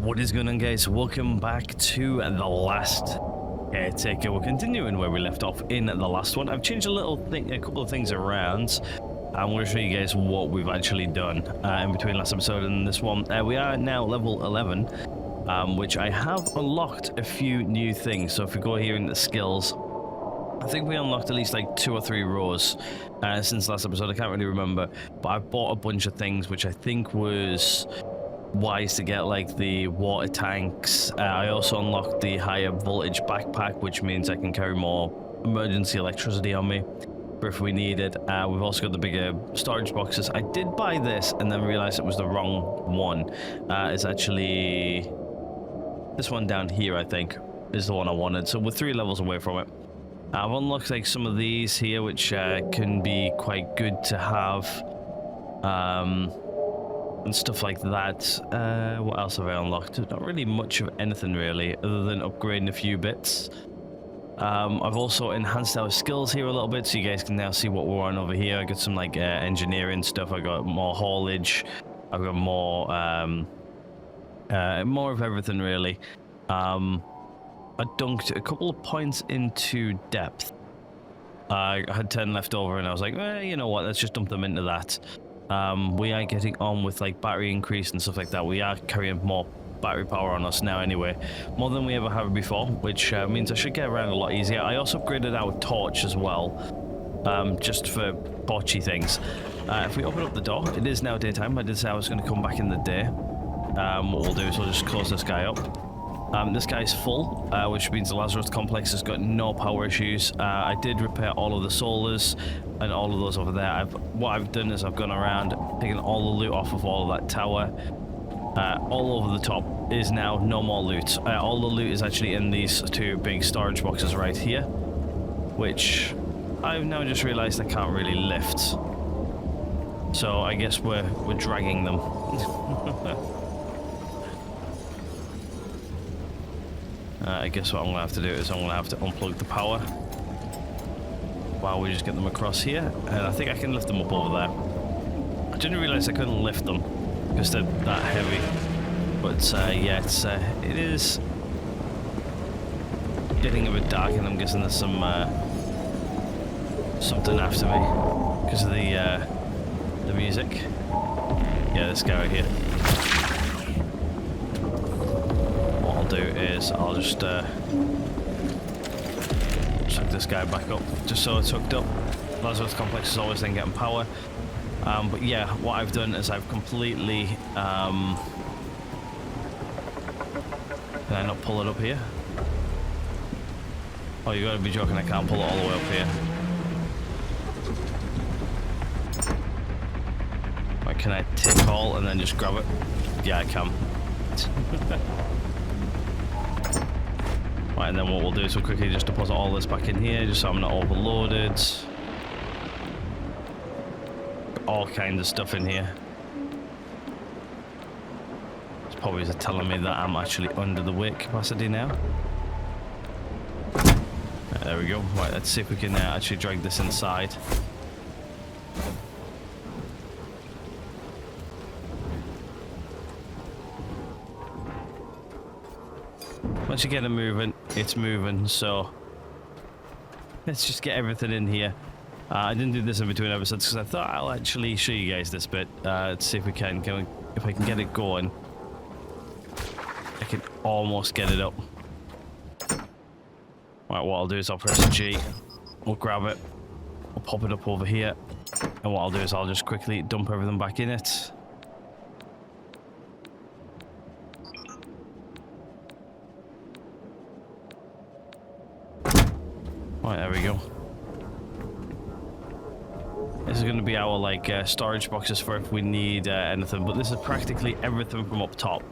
What is going on, guys? Welcome back to the last Caretaker. We're continuing where we left off in the last one. I've changed a couple of things around. I'm going to show you guys what we've actually done in between last episode and this one. We are now level 11, which I have unlocked a few new things. So if we go here into skills, I think we unlocked at least like 2 or 3 rows since last episode. I can't really remember, but I bought a bunch of things which I think was wise to get, like the water tanks. I also unlocked the higher voltage backpack, which means I can carry more emergency electricity on me for if we need it. We've also got the bigger storage boxes. I did buy this and then realized it was the wrong one. It's actually this one down here, I think, is the one I wanted. So we're 3 levels away from it. I've unlocked like some of these here, which can be quite good to have. And stuff like that. What else have I unlocked? Not really much of anything really, other than upgrading a few bits. I've also enhanced our skills here a little bit, so you guys can now see what we're on over here. I got some like engineering stuff. I got more haulage. I've got more of everything really. I dunked a couple of points into depth. I had 10 left over, and I was like, you know what? Let's just dump them into that. We are getting on with like battery increase and stuff like that. We are carrying more battery power on us now anyway, more than we ever have before, which means I should get around a lot easier. I also upgraded our torch as well, just for botchy things. If we open up the door, it is now daytime. I did say I was going to come back in the day. What we'll do is we'll just close this guy up. This guy's full, which means the Lazarus complex has got no power issues. I did repair all of the solars and all of those over there. What I've done is I've gone around, taken all the loot off of all of that tower. All over the top is now no more loot. All the loot is actually in these 2 big storage boxes right here, which I've now just realized I can't really lift. So I guess we're dragging them. I guess what I'm going to have to do is I'm going to have to unplug the power while we just get them across here. And I think I can lift them up over there. I didn't realize I couldn't lift them because they're that heavy. But yeah, it is getting a bit dark, and I'm guessing there's some something after me because of the music. Yeah, this guy right here. Do is I'll just chuck this guy back up just so it's hooked up. Lazarus complex is always then getting power, but yeah, what I've done is I've completely can I not pull it up here? Oh, you gotta be joking, I can't pull it all the way up here. Right, can I take all and then just grab it? Yeah, I can. Right, and then what we'll do is we'll quickly just deposit all this back in here, just so I'm not overloaded. All kinds of stuff in here. It's probably telling me that I'm actually under the weight capacity now. There we go. Right, let's see if we can actually drag this inside. Once you get it moving, it's moving, so let's just get everything in here. I didn't do this in between episodes because I thought I'll actually show you guys this bit. Let's see if we can, if I can get it going. I can almost get it up. Right, what I'll do is I'll press G, we'll grab it, we'll pop it up over here, and what I'll do is I'll just quickly dump everything back in it. Right, there we go. This is going to be our like storage boxes for if we need anything, but this is practically everything from up top.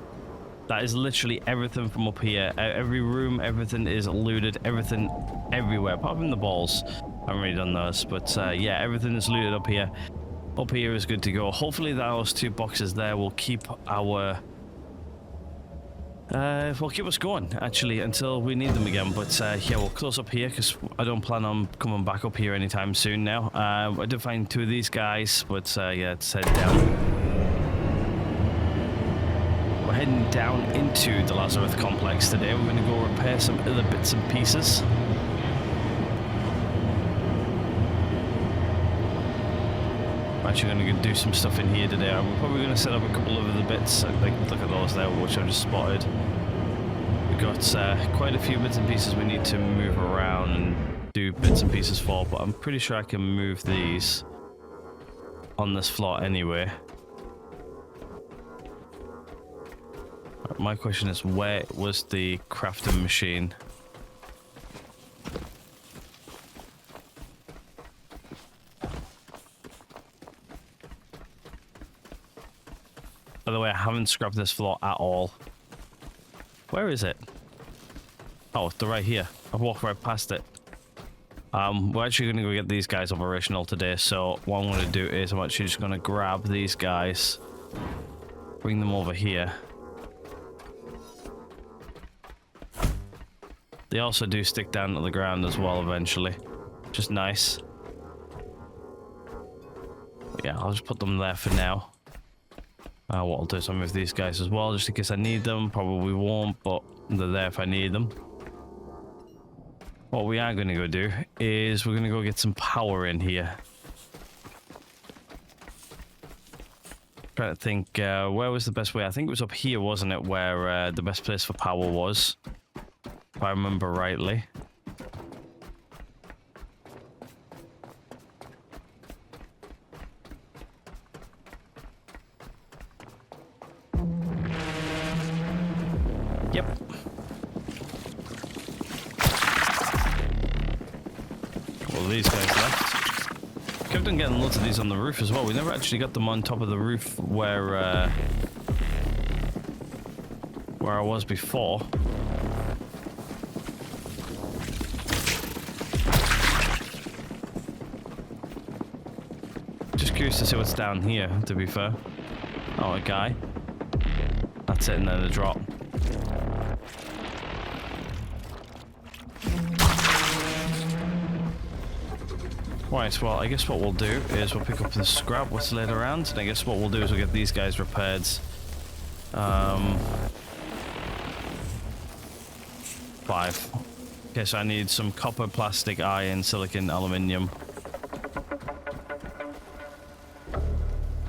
That is literally everything from up here. Every room, everything is looted, everything everywhere, apart from the balls. I haven't really done those, but yeah, everything is looted up here. Up here is good to go. Hopefully those 2 boxes there will keep our will keep us going, actually, until we need them again. But yeah, we'll close up here because I don't plan on coming back up here anytime soon now. I did find 2 of these guys, but yeah, let's head down. We're heading down into the Lazarus complex today. We're going to go repair some other bits and pieces. I'm actually going to do some stuff in here today. We're probably going to set up a couple of other bits. Like, look at those there, which I just spotted. We've got quite a few bits and pieces we need to move around and do bits and pieces for, but I'm pretty sure I can move these on this floor anyway. My question is, where was the crafting machine? By the way, I haven't scrubbed this floor at all. Where is it? Oh, they're right here. I've walked right past it. We're actually going to go get these guys operational today, so what I'm going to do is I'm actually just going to grab these guys, bring them over here. They also do stick down to the ground as well eventually. Just nice. But yeah, I'll just put them there for now. What I'll do is I'll move these guys as well, just in case I need them. Probably won't, but they're there if I need them. What we are going to go do is we're going to go get some power in here. Trying to think, where was the best way? I think it was up here, wasn't it, where the best place for power was, if I remember rightly. Yep. Well, these guys left. Kept on getting lots of these on the roof as well. We never actually got them on top of the roof where I was before. Just curious to see what's down here, to be fair. Oh, a guy. That's it, and then a drop. Right, well, I guess what we'll do is we'll pick up the scrap what's laid around, and I guess what we'll do is we'll get these guys repaired. 5. Okay, so I need some copper, plastic, iron, silicon, aluminium.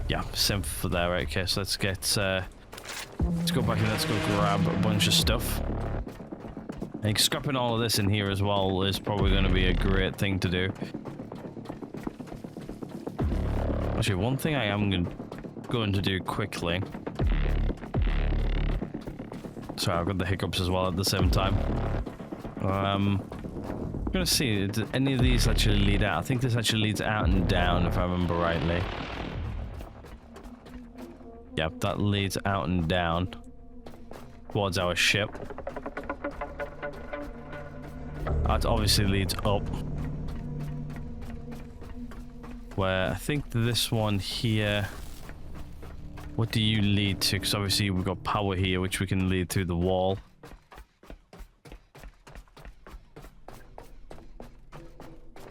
Yeah, same for there. Right, okay, so let's get let's go back and let's go grab a bunch of stuff. I think scrapping all of this in here as well is probably going to be a great thing to do. Actually, one thing I am going to do quickly. Sorry, I've got the hiccups as well at the same time. I'm going to see, do any of these actually lead out? I think this actually leads out and down, if I remember rightly. Yep, that leads out and down towards our ship. That obviously leads up. Where I think this one here, what do you lead to? Because obviously we've got power here, which we can lead through the wall.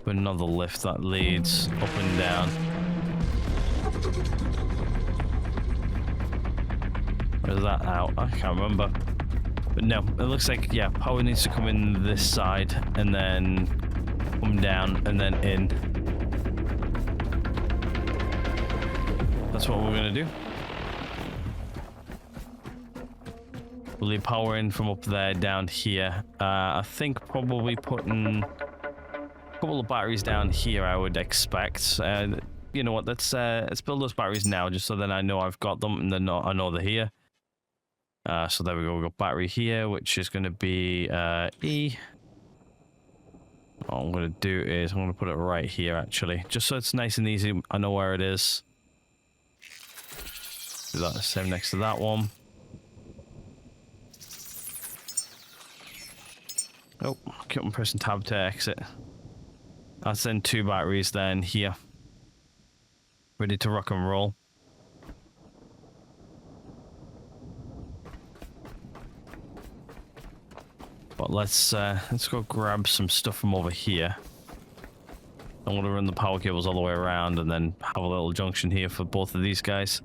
But another lift that leads up and down. Where's that out? I can't remember. But no, it looks like, yeah, power needs to come in this side and then come down and then in. That's what we're going to do. We'll leave power in from up there down here. I think probably putting a couple of batteries down here, I would expect. You know what, let's build those batteries now, just so then I know I've got them and then I know they're here. So there we go, we've got battery here, which is going to be E. What I'm going to do is I'm going to put it right here, actually, just so it's nice and easy. I know where it is. Do that the same next to that one. Oh, keep on pressing tab to exit. That's then 2 batteries then here. Ready to rock and roll. But let's go grab some stuff from over here. I'm going to run the power cables all the way around and then have a little junction here for both of these guys.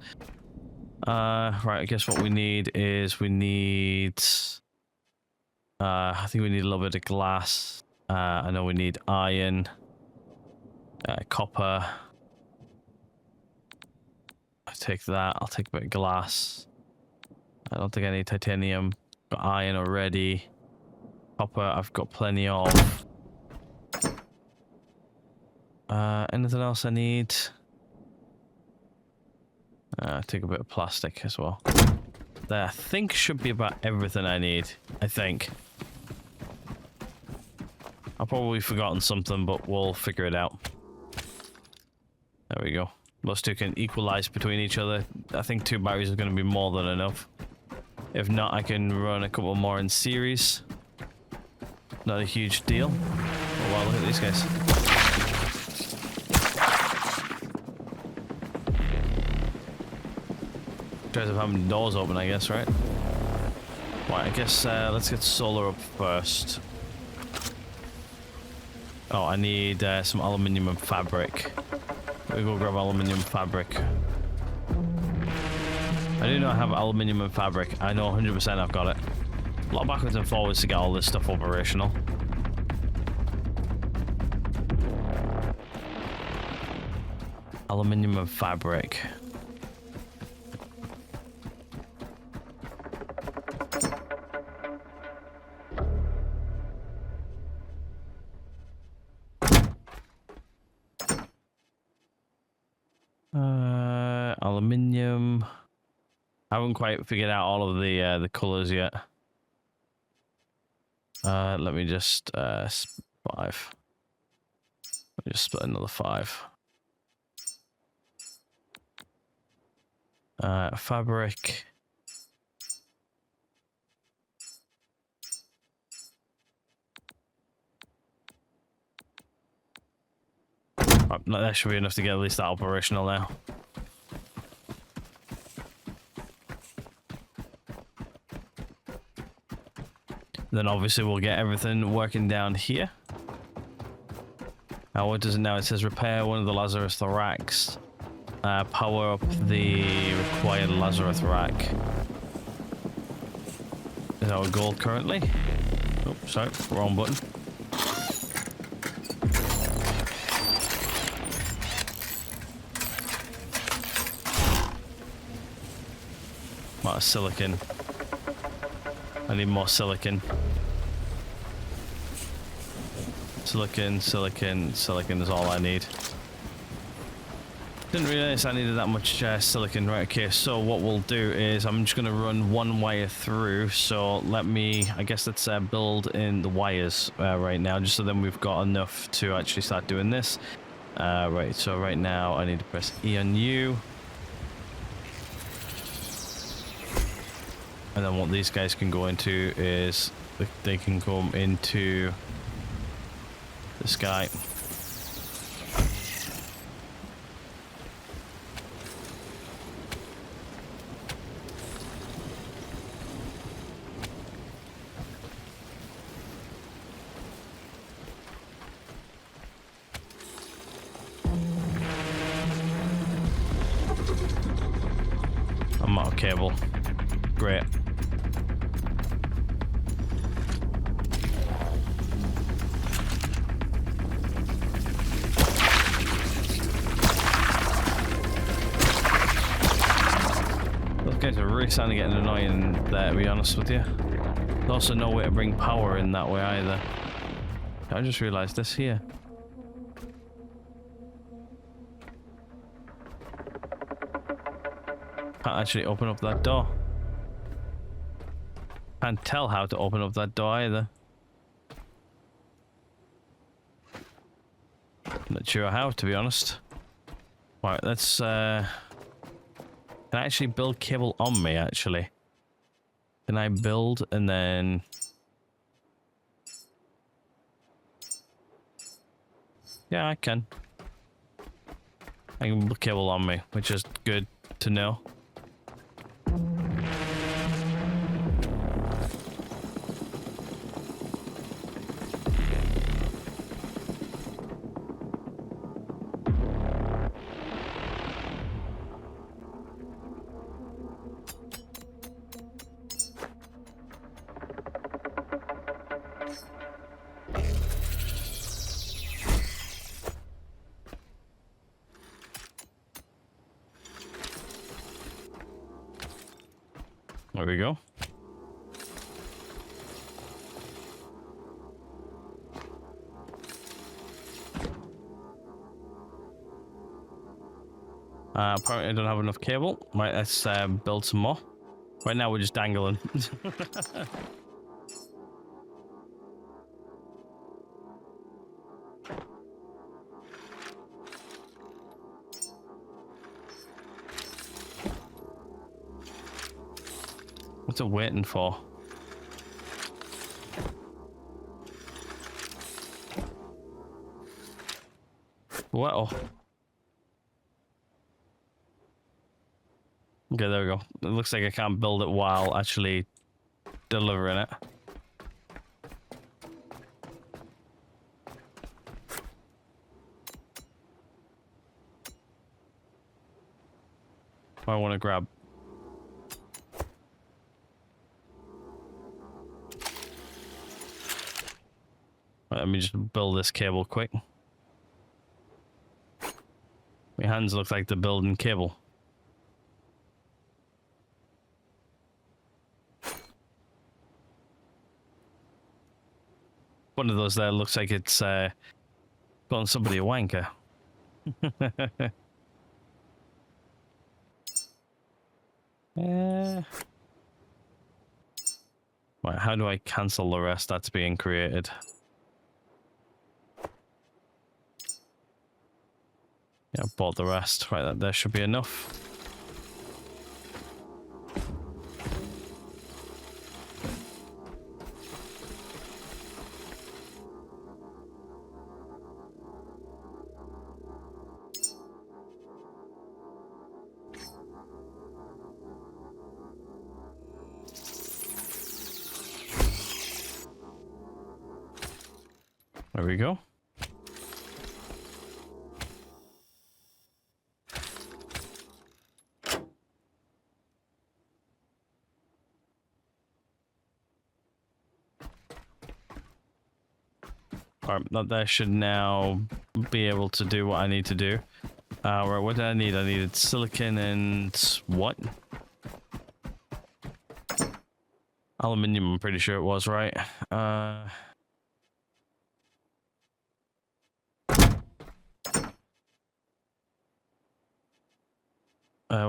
Right, I guess what we need is we need... I think we need a little bit of glass. I know we need iron, copper. I take that. I'll take a bit of glass. I don't think I need titanium. Got iron already. Copper, I've got plenty of. Anything else I need? Take a bit of plastic as well. There, I think should be about everything I need. I think. I've probably forgotten something, but we'll figure it out. There we go. Those two can equalize between each other. I think 2 batteries is going to be more than enough. If not, I can run a couple more in series. Not a huge deal. Oh wow, look at these guys. Tries of having the doors open, I guess, right? Right, I guess let's get solar up first. Oh, I need some aluminium and fabric. We go grab aluminium fabric. I do not have aluminium and fabric. I know 100% I've got it. A lot backwards and forwards to get all this stuff operational. Aluminium and fabric. Aluminium. I haven't quite figured out all of the colors yet. Let me just 5. Let me just split another 5. Fabric. Right, that should be enough to get at least that operational now. Then obviously we'll get everything working down here. Now what does it now? It says repair one of the Lazarus racks. Power up the required Lazarus rack. Is our goal currently? Oh, sorry, wrong button. Amount of silicon. I need more silicon. Silicon, silicon, silicon is all I need. Didn't realize I needed that much silicon. Right, okay, so what we'll do is I'm just going to run one wire through. So let me, I guess let's build in the wires right now, just so then we've got enough to actually start doing this. Right, so right now I need to press E on U. And then what these guys can go into is they can come into this guy. I'm out of cable. Great. Guys are really starting to get annoying there, to be honest with you. There's also no way to bring power in that way either. I just realized this here. Can't actually open up that door. Can't tell how to open up that door either. Not sure how, to be honest. Right, let's can I actually build cable on me, actually? Can I build and then... Yeah, I can. I can build cable on me, which is good to know. There we go. Apparently I don't have enough cable. Right, let's build some more. Right now we're just dangling. What's it waiting for? Well. Okay, there we go. It looks like I can't build it while actually delivering it. I want to grab. Right, let me just build this cable quick. My hands look like they're building cable. One of those there looks like it's calling somebody a wanker. Right, how do I cancel the rest that's being created? Yeah, I bought the rest. Right, there should be enough. There we go. Alright, that there should now be able to do what I need to do. Right, what did I need? I needed silicon and what? Aluminium, I'm pretty sure it was, right?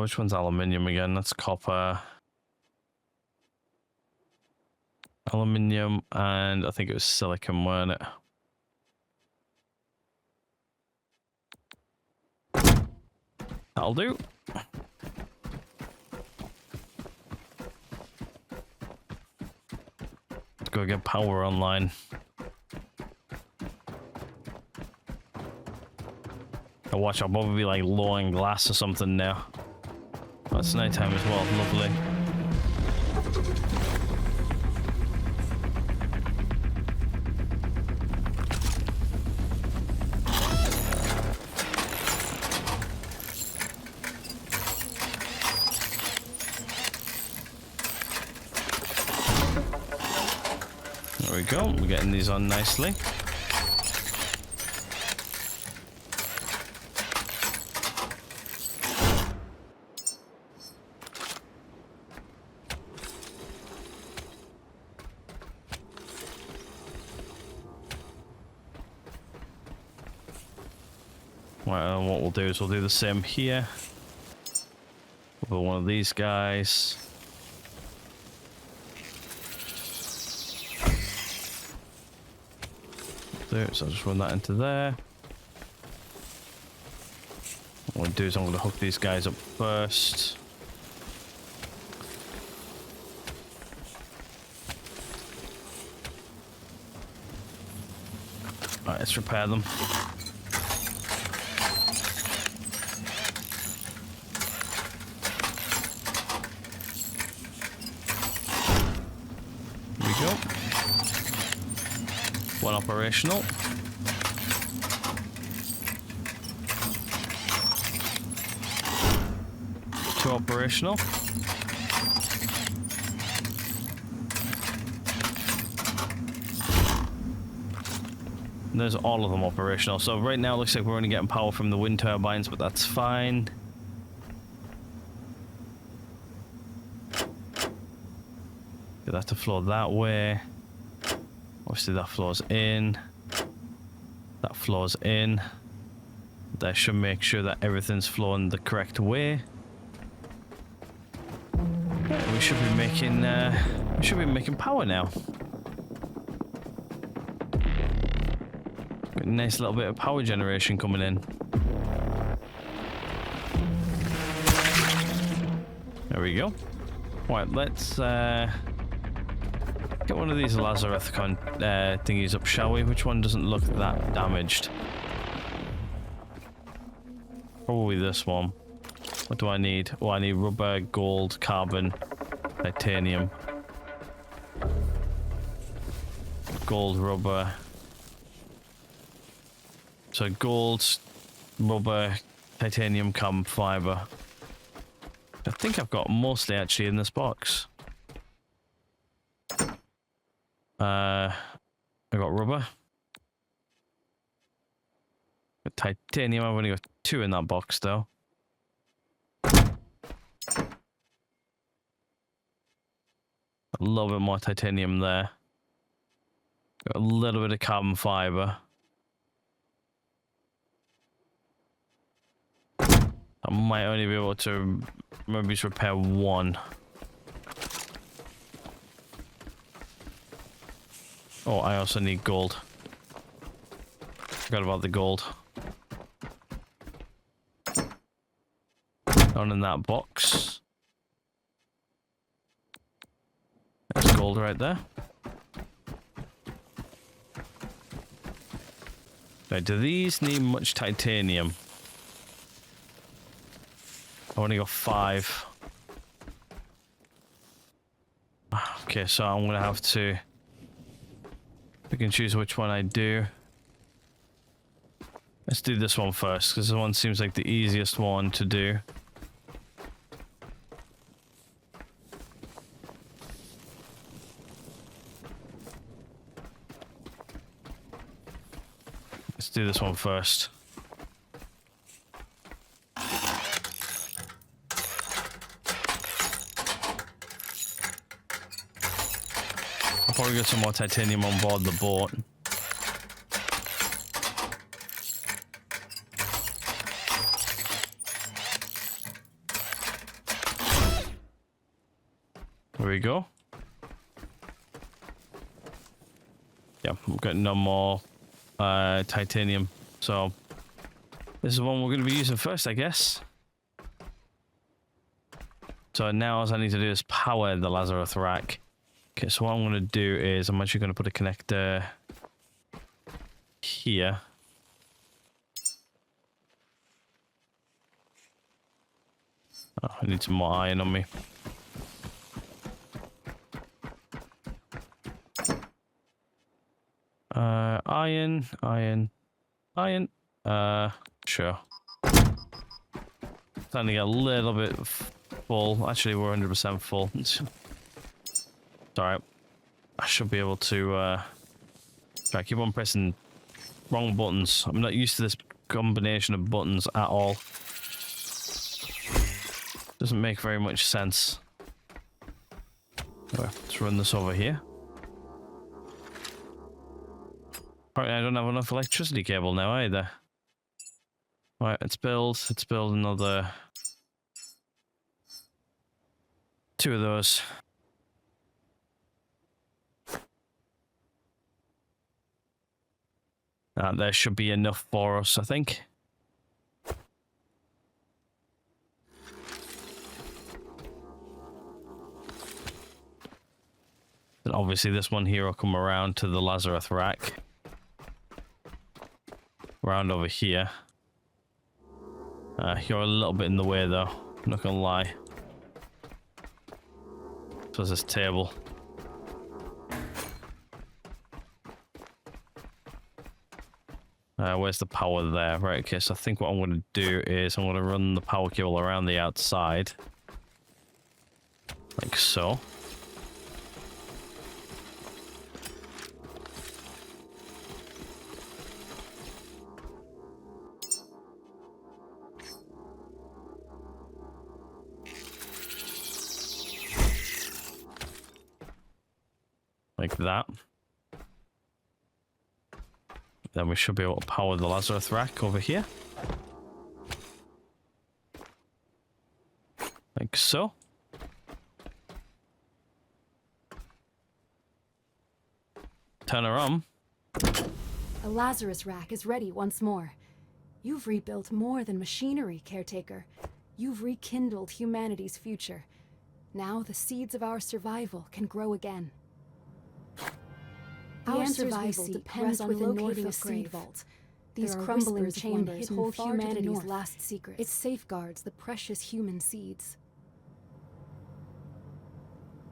Which one's aluminium again? That's copper. Aluminium, and I think it was silicon, weren't it? That'll do. Let's go get power online. Now watch, I'll probably be like low on glass or something now. Oh, it's nighttime as well, lovely. There we go, we're getting these on nicely. Right, and what we'll do is we'll do the same here. We'll put one of these guys. There, so I'll just run that into there. What I'm going to do is I'm going to hook these guys up first. Alright, let's repair them. One operational. Two operational. And there's all of them operational. So right now it looks like we're only getting power from the wind turbines, but that's fine. Get that to flow that way. Obviously that flows in. That flows in. That should make sure that everything's flowing the correct way. We should be making power now. Got a nice little bit of power generation coming in. There we go. Right, let's get one of these Lazarus thingies up, shall we? Which one doesn't look that damaged? Probably this one. What do I need? Oh, I need rubber, gold, carbon, titanium. Gold, rubber. So gold, rubber, titanium, carbon fiber. I think I've got mostly actually in this box. I got rubber. Got titanium, I've only got 2 in that box though. A little bit more titanium there. Got a little bit of carbon fiber. I might only be able to maybe just repair 1. Oh, I also need gold. Forgot about the gold. Down in that box. There's gold right there. Right, do these need much titanium? I only got 5. Okay, so I'm gonna have to pick and choose which one I do. Let's do this one first, because this one seems like the easiest one to do. Let's do this one first. I'll probably get some more titanium on board the boat. There we go. Yeah, we've got no more titanium, so this is the one we're going to be using first, I guess. So now all I need to do is power the Lazarus rack. Okay, so what I'm going to do is I'm actually going to put a connector here. Oh, I need some more iron on me. Iron. Sure. Starting to get a little bit full. Actually, we're 100% full. It's alright. I should be able to, I keep on pressing wrong buttons. I'm not used to this combination of buttons at all. Doesn't make very much sense. Let's run this over here. Apparently I don't have enough electricity cable now either. Right, let's build another 2 of those. There should be enough for us, I think. And obviously this one here will come around to the Lazarus rack. Around over here. You're a little bit in the way though, I'm not gonna lie. So there's this table. Where's the power there? Right, okay, so I think what I'm going to do is I'm going to run the power cable around the outside. Like so. like that. Then we should be able to power the Lazarus rack over here. Like so. Turn her on. A Lazarus rack is ready once more. You've rebuilt more than machinery, Caretaker. You've rekindled humanity's future. Now the seeds of our survival can grow again. Our survival depends on locating a seed vault. These crumbling chambers hold humanity's last secrets. It safeguards the precious human seeds.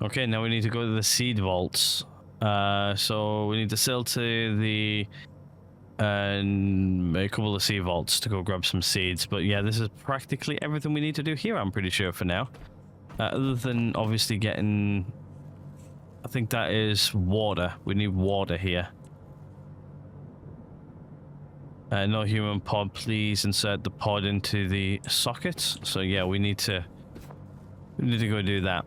Okay, now we need to go to the seed vaults. So we need to sail to the a couple of seed vaults to go grab some seeds. But yeah, this is practically everything we need to do here, I'm pretty sure, for now. Other than obviously getting, I think that is water. We need water here. No human pod, please insert the pod into the socket. So yeah, we need to go do that.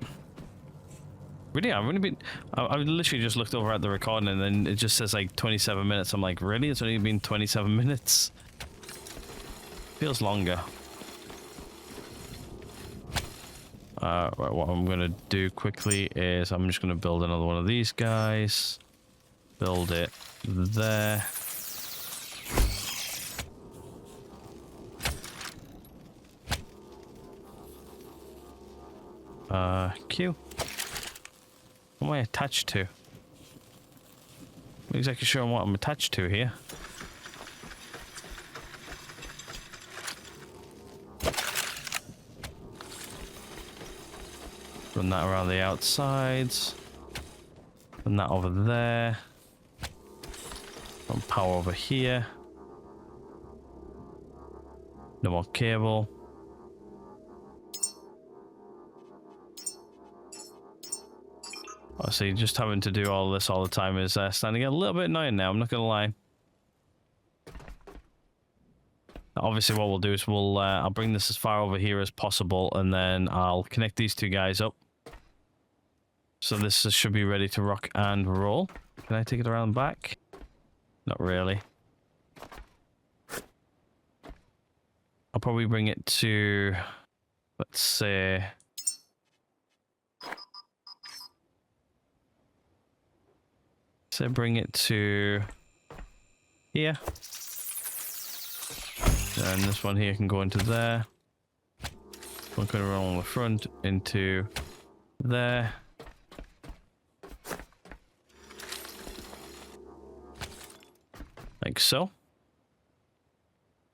Really, I've literally just looked over at the recording and then it just says like 27 minutes. I'm like, really? It's only been 27 minutes? Feels longer. Right, what I'm gonna do quickly is I'm just gonna build another one of these guys. Build it there. Q. What am I attached to? I'm not exactly sure what I'm attached to here. Run that around the outsides. Run that over there. Run power over here. No more cable. See, just having to do all this all the time is starting to get a little bit annoying now, I'm not gonna lie. Obviously what we'll do is I'll bring this as far over here as possible and then I'll connect these two guys up. So this should be ready to rock and roll. Can I take it around back? Not really. I'll probably bring it to, let's say, bring it to here. And this one here can go into there. One can run on the front into there. Like so.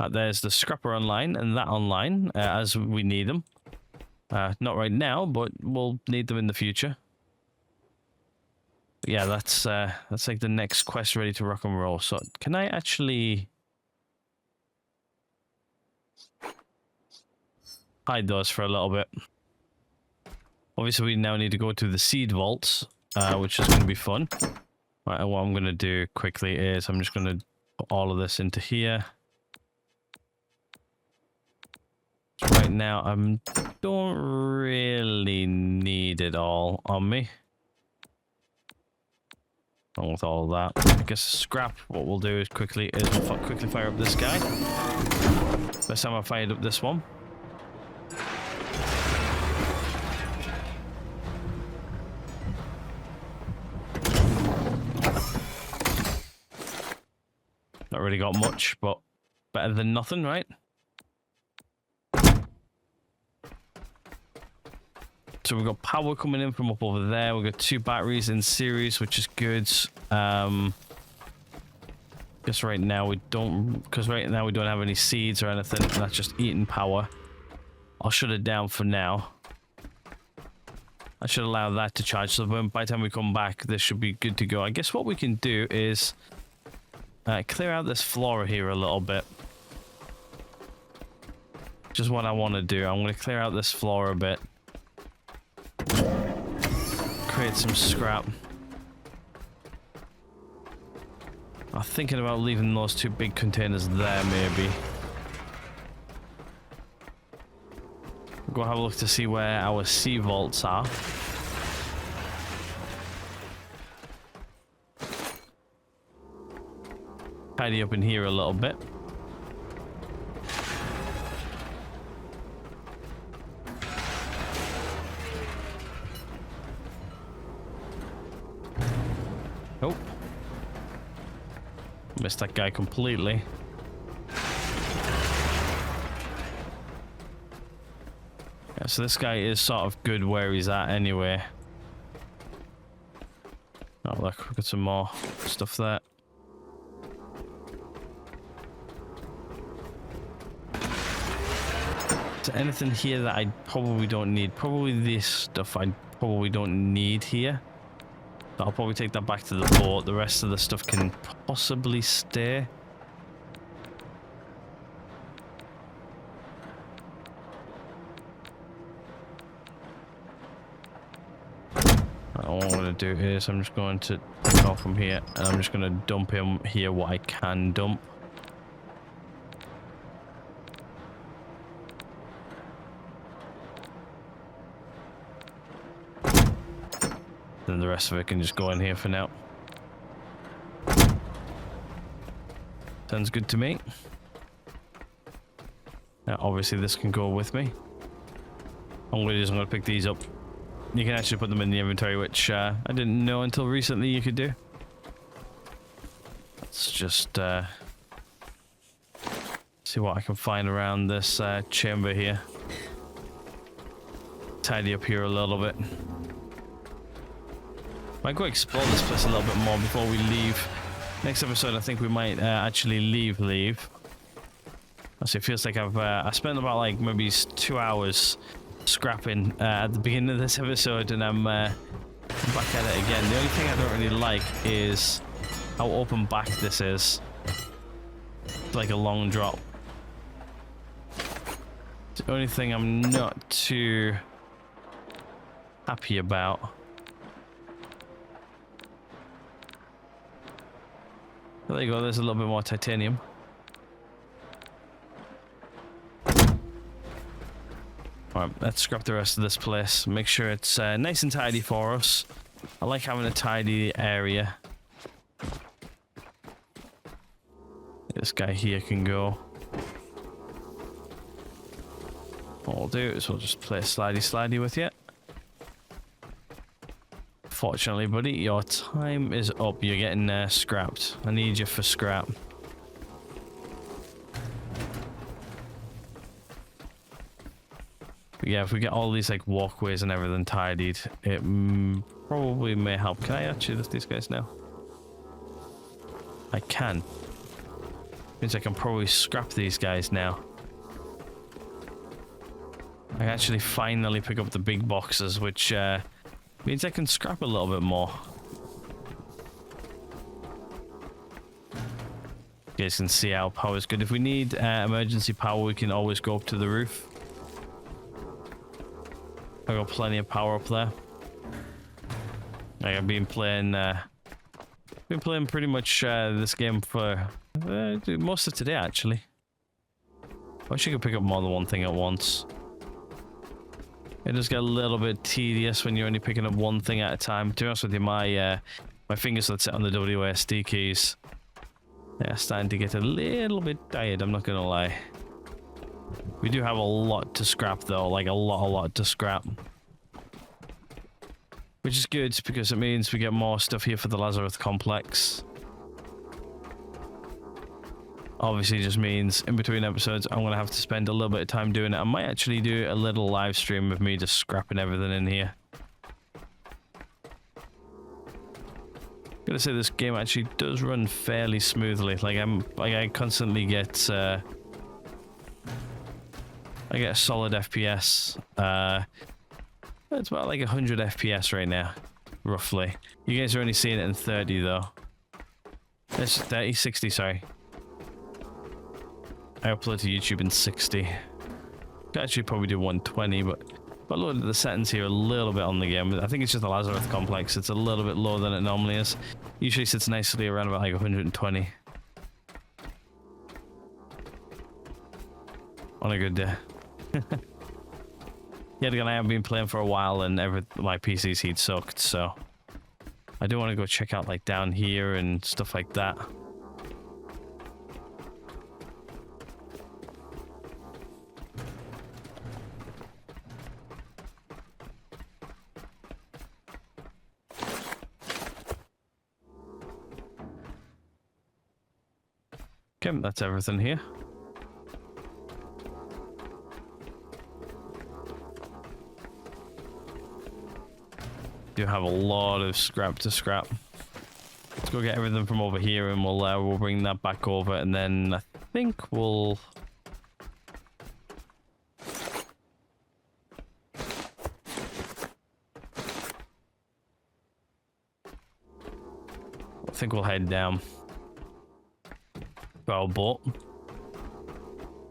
There's the scrapper online and that online as we need them. Not right now, but we'll need them in the future. Yeah, that's like the next quest ready to rock and roll. So can I actually hide those for a little bit? Obviously, we now need to go to the seed vaults, which is going to be fun. Right, and what I'm going to do quickly is I'm just going to put all of this into here. So right now, I don't really need it all on me. Along with all of that, I guess scrap. What we'll do is we'll quickly fire up this guy. First time I fired up this one. Not really got much, but better than nothing, right? So we've got power coming in from up over there. We've got 2 batteries in series, which is good. Guess right now we don't have any seeds or anything. And that's just eating power. I'll shut it down for now. I should allow that to charge. So by the time we come back, this should be good to go. I guess what we can do is clear out this flora here a little bit. Just what I want to do. I'm going to clear out this flora a bit. Create some scrap. I'm thinking about leaving those 2 big containers there, maybe. Go have a look to see where our sea vaults are. tidy up in here a little bit. Oh. Missed that guy completely. Yeah, so this guy is sort of good where he's at anyway. Oh look, we've got some more stuff there. Is there anything here that I probably don't need? Probably this stuff I probably don't need here. But I'll probably take that back to the boat. The rest of the stuff can possibly stay. What I'm going to do is I'm just going to go from here and I'm just going to dump him here what I can dump. Then the rest of it can just go in here for now. Sounds good to me. Now obviously this can go with me. I'm going to pick these up. You can actually put them in the inventory, which I didn't know until recently you could do. Let's just see what I can find around this chamber here. Tidy up here a little bit. Might go explore this place a little bit more before we leave. Next episode, I think we might actually leave. Actually, it feels like I spent about like maybe 2 hours scrapping at the beginning of this episode, and I'm back at it again. The only thing I don't really like is how open back this is. It's like a long drop. The only thing I'm not too happy about. There you go, there's a little bit more titanium. Alright, let's scrap the rest of this place. Make sure it's nice and tidy for us. I like having a tidy area. This guy here can go. What we'll do is we'll just play slidey with you. Fortunately, buddy, your time is up. You're getting scrapped. I need you for scrap. But yeah, if we get all these like walkways and everything tidied, it probably may help. Can I actually lift these guys now? I can. Means I can probably scrap these guys now. I can actually finally pick up the big boxes, which means I can scrap a little bit more. You guys can see our power is good. If we need emergency power, we can always go up to the roof. I got plenty of power up there. Like I've been playing pretty much this game for most of today actually. I wish you could pick up more than one thing at once. It does get a little bit tedious when you're only picking up one thing at a time. To be honest with you, my fingers that sit on the WASD keys, they're starting to get a little bit tired, I'm not gonna lie. We do have a lot to scrap though, like a lot to scrap. Which is good because it means we get more stuff here for the Lazarus complex. Obviously just means in between episodes I'm gonna have to spend a little bit of time doing it. I might actually do a little live stream of me just scrapping everything in here. Gotta say this game actually does run fairly smoothly. Like I constantly get I get a solid FPS. It's about like 100 FPS right now, roughly. You guys are only seeing it in 30 though. It's 30, 60, sorry. I upload to YouTube in 60. Could actually probably do 120, but I loaded the settings here a little bit on the game. I think it's just the Lazarus complex. It's a little bit lower than it normally is. Usually sits nicely around about like 120. On a good day. Yet again, I have been playing for a while and my PC's heat sucked, so I do want to go check out like down here and stuff like that. Okay, that's everything here. Do have a lot of scrap to scrap. Let's go get everything from over here, and we'll bring that back over, and then I think we'll. I think we'll head down to our boat.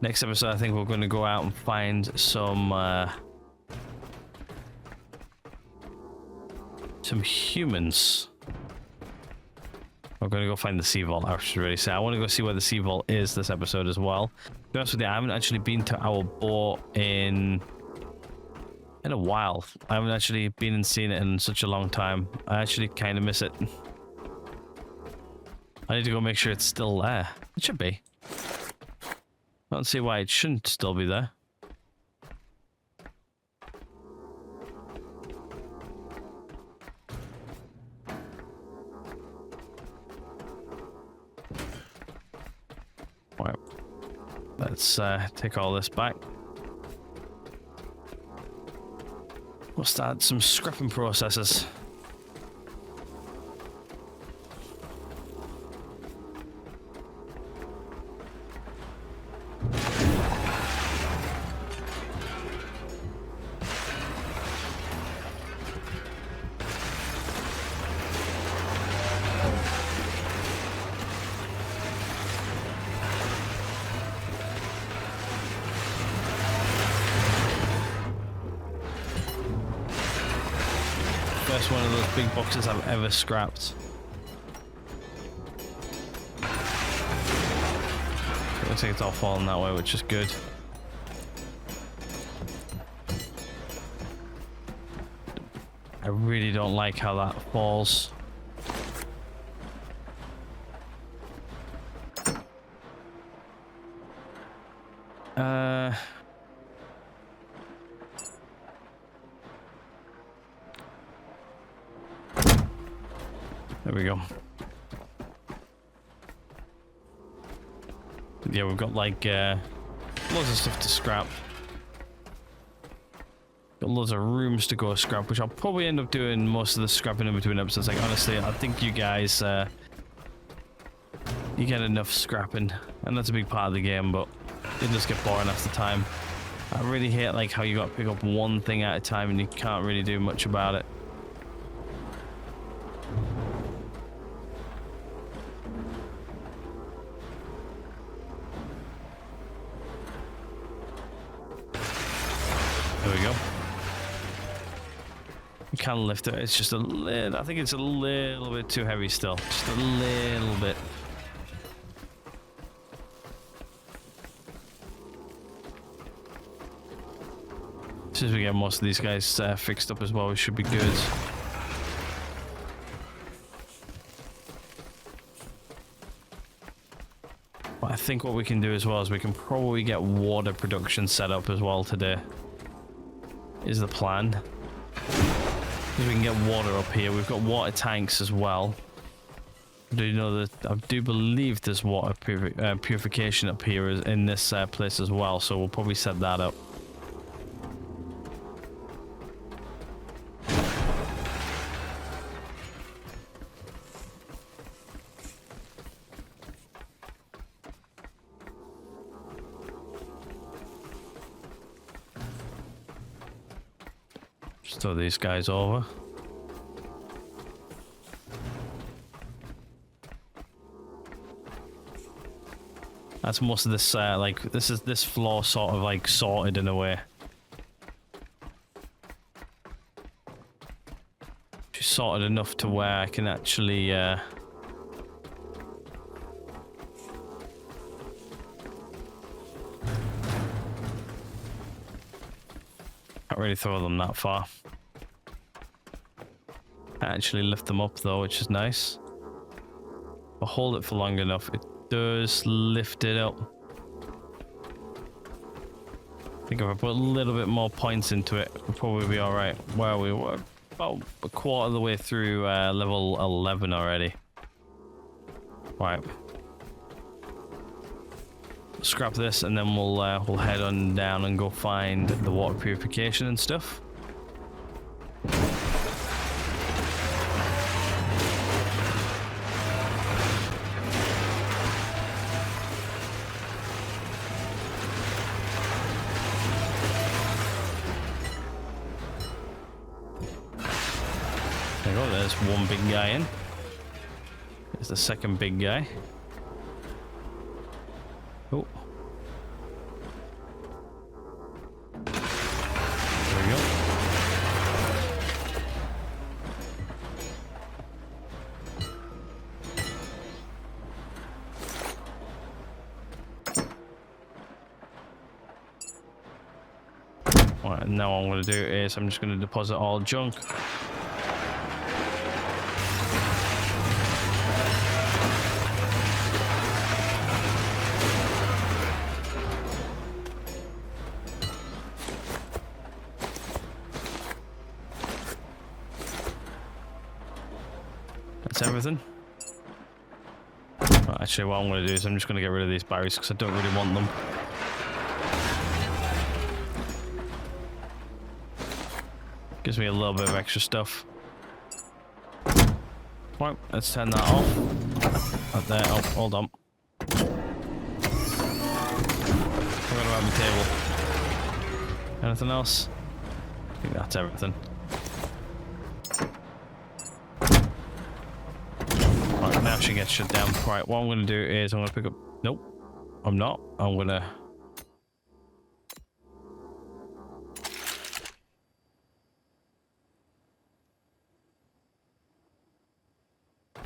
Next episode, I think we're going to go out and find some humans. We're going to go find the sea vault. I should really say I want to go see where the sea vault is this episode as well. To be honest with you, I haven't actually been to our boat in a while. I haven't actually been and seen it in such a long time. I actually kind of miss it. I need to go make sure it's still there. It should be. I don't see why it shouldn't still be there. Right. Let's take all this back. We'll start some scrapping processes. First one of those big boxes I've ever scrapped. It looks like it's all falling that way, which is good. I really don't like how that falls. There we go. Yeah, we've got like loads of stuff to scrap. Got loads of rooms to go scrap, which I'll probably end up doing most of the scrapping in between episodes. Like honestly, I think you guys you get enough scrapping, and that's a big part of the game, but it does get boring after time. I really hate like how you got to pick up one thing at a time and you can't really do much about it. There we go. You can lift it. It's just a little. I think it's a little bit too heavy still. Just a little bit. As soon as we get most of these guys fixed up as well, we should be good. But I think what we can do as well is we can probably get water production set up as well today. Is the plan. Because we can get water up here. We've got water tanks as well. Do you know that I do believe there's water purification up here in this place as well, so we'll probably set that up. Just throw these guys over. That's most of this, like, this floor sort of like sorted in a way. Just sorted enough to where I can actually, can't really throw them that far. I actually lift them up though, which is nice. But hold it for long enough, it does lift it up. I think if I put a little bit more points into it, we'll probably be alright. Where we were about a quarter of the way through level 11 already. Right. scrap this, and then we'll head on down and go find the water purification and stuff. There you go, there's one big guy in. There's the second big guy. Oh. There we go. Right, and now what I'm going to do is I'm just going to deposit all junk. That's everything. Right, actually, what I'm going to do is I'm just going to get rid of these batteries because I don't really want them. Gives me a little bit of extra stuff. Right, let's turn that off. Right there. Oh, hold on. Forgot about my table. Anything else? I think that's everything. Right, now she gets shut down. Right, what I'm going to do is I'm going to pick up... Nope, I'm not. I'm going to...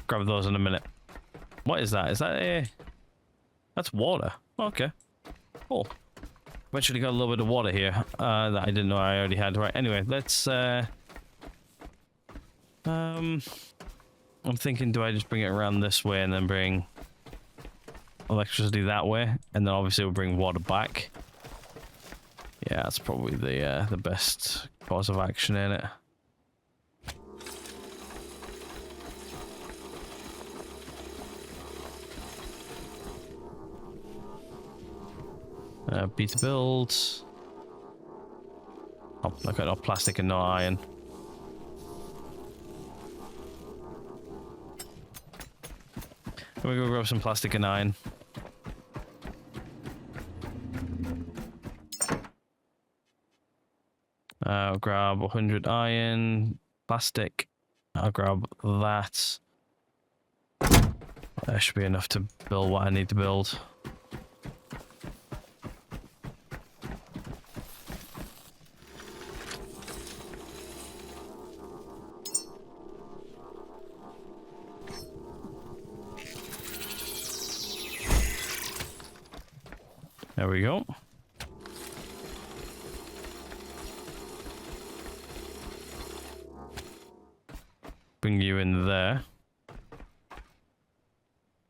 grab those in a minute. What is that? Is that a... That's water. Okay. Cool. Eventually got a little bit of water here that I didn't know I already had. Right, anyway, let's... I'm thinking, do I just bring it around this way and then bring electricity that way? And then obviously we'll bring water back. Yeah, that's probably the best course of action, in it. B to build. Oh, I got no plastic and no iron. Can we go grab some plastic and iron? I'll grab 100 iron, plastic. I'll grab that. That should be enough to build what I need to build. There we go. Bring you in there.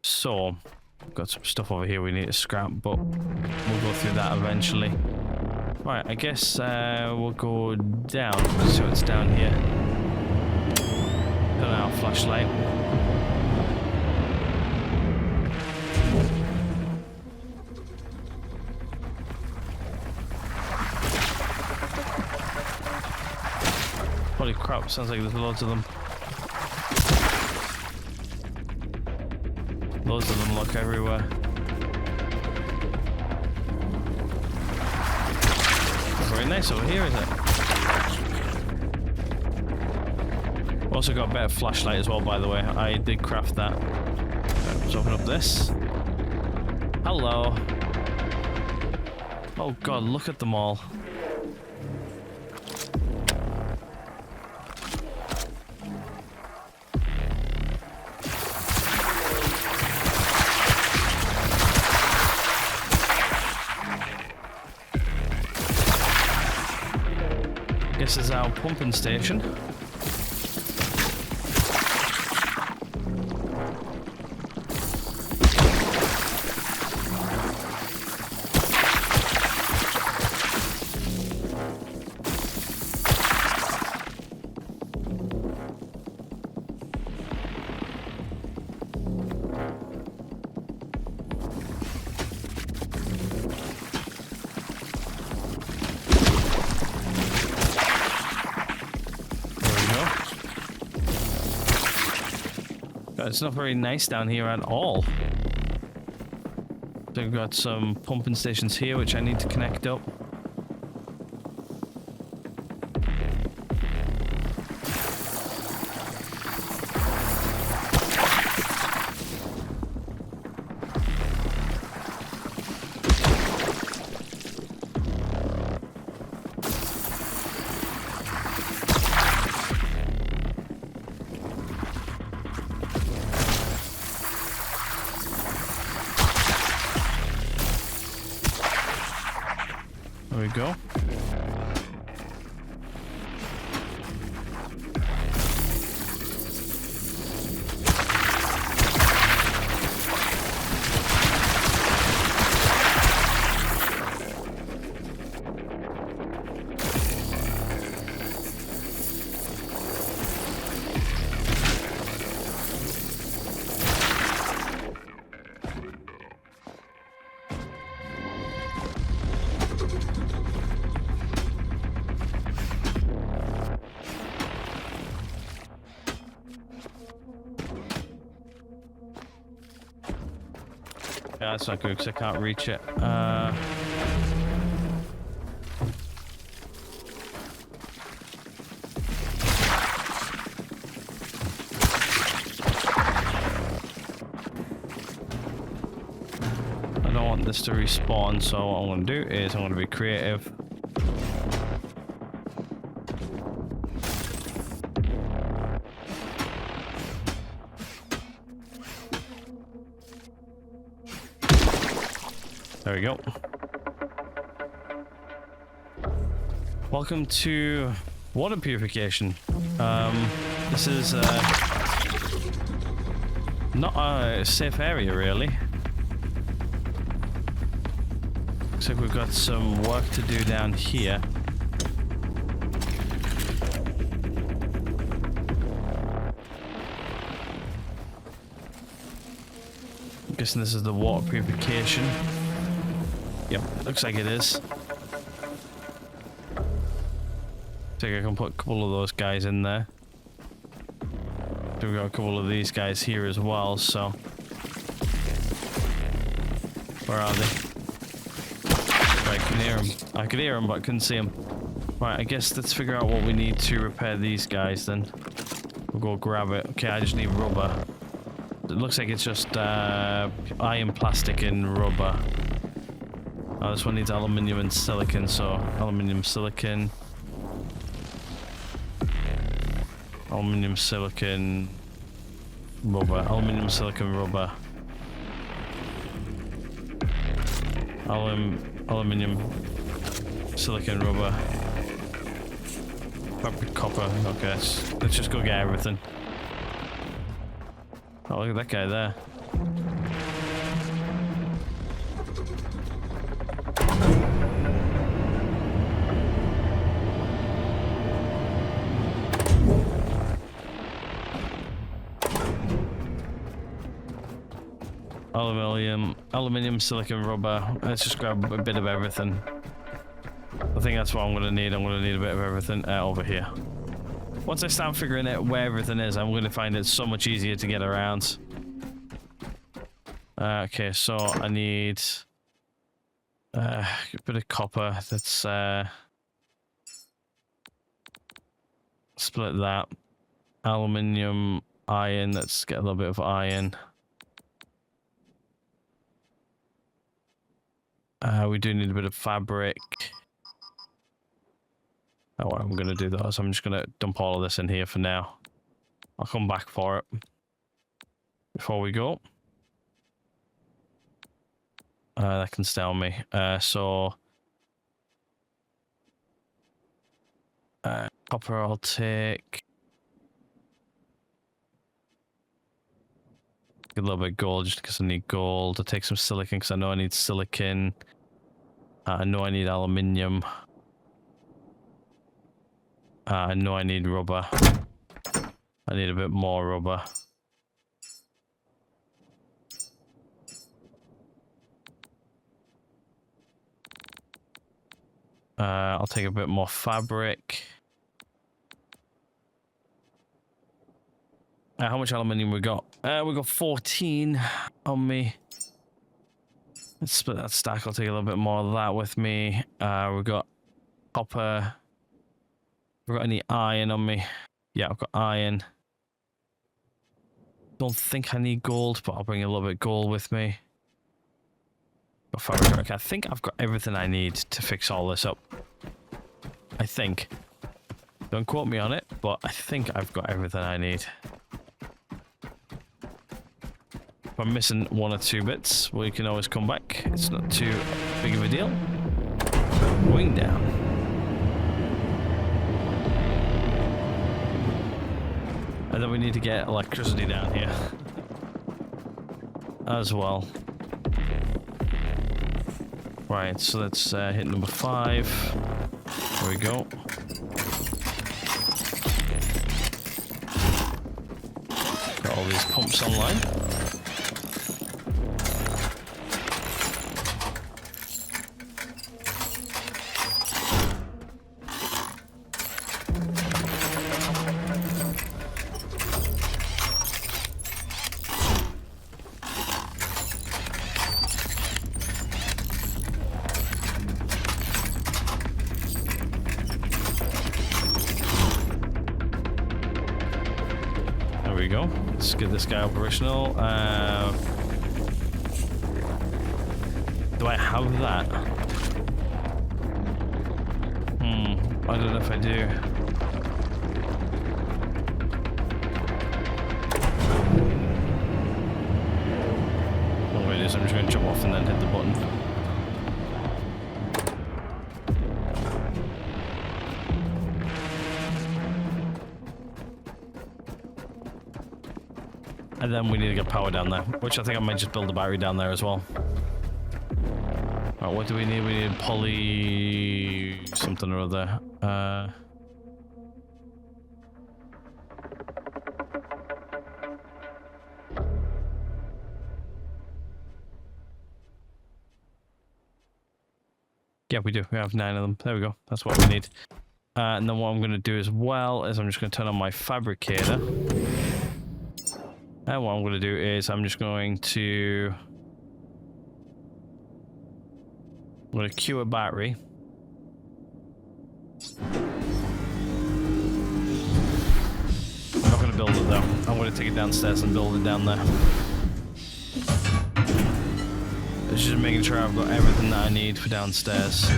So, got some stuff over here we need to scrap, but we'll go through that eventually. Right, I guess we'll go down. See what's down here. Turn out flashlight. Holy crap, sounds like there's loads of them. Loads of them look everywhere. Very nice over here, is it? Also got a better flashlight as well, by the way. I did craft that. Let's open up this. Hello. Oh god, look at them all. This is our pumping station. It's not very nice down here at all. So we've got some pumping stations here, which I need to connect up. There we go. Yeah, that's not good because I can't reach it. I don't want this to respawn, so what I'm going to do is I'm going to be creative. There we go. Welcome to water purification. This is not a safe area, really. Looks like we've got some work to do down here. I'm guessing this is the water purification. Yep, looks like it is. I think I can put a couple of those guys in there. We've got a couple of these guys here as well, so... Where are they? Right, I can hear them. I could hear them, but I couldn't see them. Right, I guess let's figure out what we need to repair these guys then. We'll go grab it. Okay, I just need rubber. It looks like it's just iron, plastic, and rubber. Oh, this one needs aluminium and silicon, so aluminium, silicon. Aluminium, silicon, rubber. Aluminium, silicon, rubber. Aluminium, silicon, rubber. Copper. Okay, let's just go get everything. Oh, look at that guy there. Aluminium, silicon, rubber. Let's just grab a bit of everything. I think that's what I'm gonna need. I'm gonna need a bit of everything over here. Once I start figuring out where everything is, I'm gonna find it so much easier to get around. Okay, so I need a bit of copper. Let's split that. Aluminium, iron. Let's get a little bit of iron. We do need a bit of fabric. Oh, I'm going to do that, so I'm just going to dump all of this in here for now. I'll come back for it. Before we go. That can stay on me. Copper I'll take. A little bit of gold just because I need gold. I'll take some silicon because I know I need silicon. I know I need aluminium. I know I need rubber. I need a bit more rubber. I'll take a bit more fabric. How much aluminium we got? We got 14 on me. Let's split that stack. I'll take a little bit more of that with me. We've got copper. We've got any iron on me? Yeah, I've got iron. Don't think I need gold, but I'll bring a little bit of gold with me. Got fabric. I think I've got everything I need to fix all this up. I think. Don't quote me on it, but I think I've got everything I need. If I'm missing one or two bits, well, you can always come back. It's not too big of a deal. Going down. And then we need to get electricity down here as well. Right, so let's hit number 5. There we go. Got all these pumps online. There we go. Let's get this guy operational. Do I have that? I don't know if I do. What I'm going to do is I'm just going to jump off and then hit the button. And then we need to get power down there, which I think I might just build a battery down there as well. Alright, what do we need? We need poly... something or other. Yeah, we do. We have 9 of them. There we go. That's what we need. And then what I'm going to do as well is I'm just going to turn on my fabricator. And what I'm going to do is I'm just going to queue a battery. I'm not going to build it though. I'm going to take it downstairs and build it down there. It's just making sure I've got everything that I need for downstairs.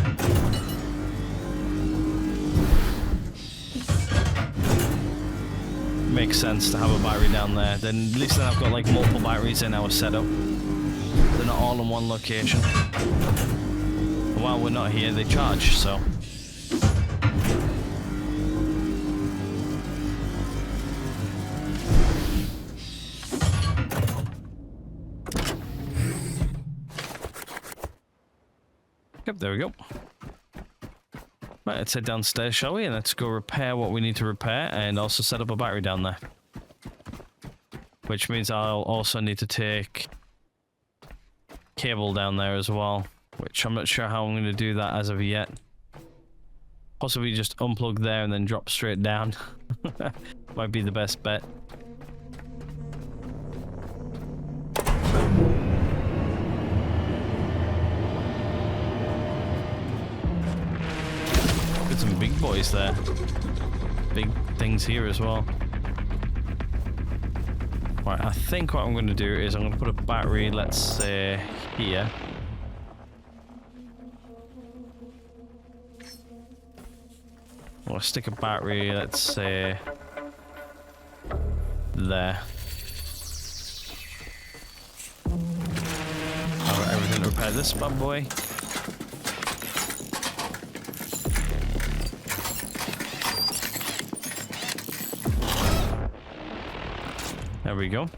Makes sense to have a battery down there. Then at least then I've got like multiple batteries in our setup. They're not all in one location. And while we're not here, they charge, so. Yep, there we go. Right, let's head downstairs, shall we? And let's go repair what we need to repair and also set up a battery down there. Which means I'll also need to take cable down there as well, which I'm not sure how I'm going to do that as of yet. Possibly just unplug there and then drop straight down. Might be the best bet. Some big boys there. Big things here as well. Right, I think what I'm going to do is I'm going to put a battery, let's say, here. I'll stick a battery, let's say, there. I've got everything to repair this bad boy. There we go.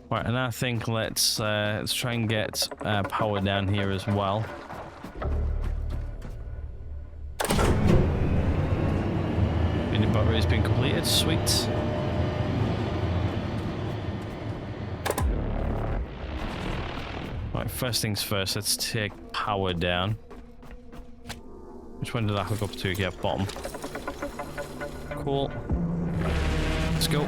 Right, and I think let's try and get power down here as well. Mini battery has been completed. Sweet. Right, first things first. Let's take power down. Which one did I hook up to? Yeah, bottom. Cool. go.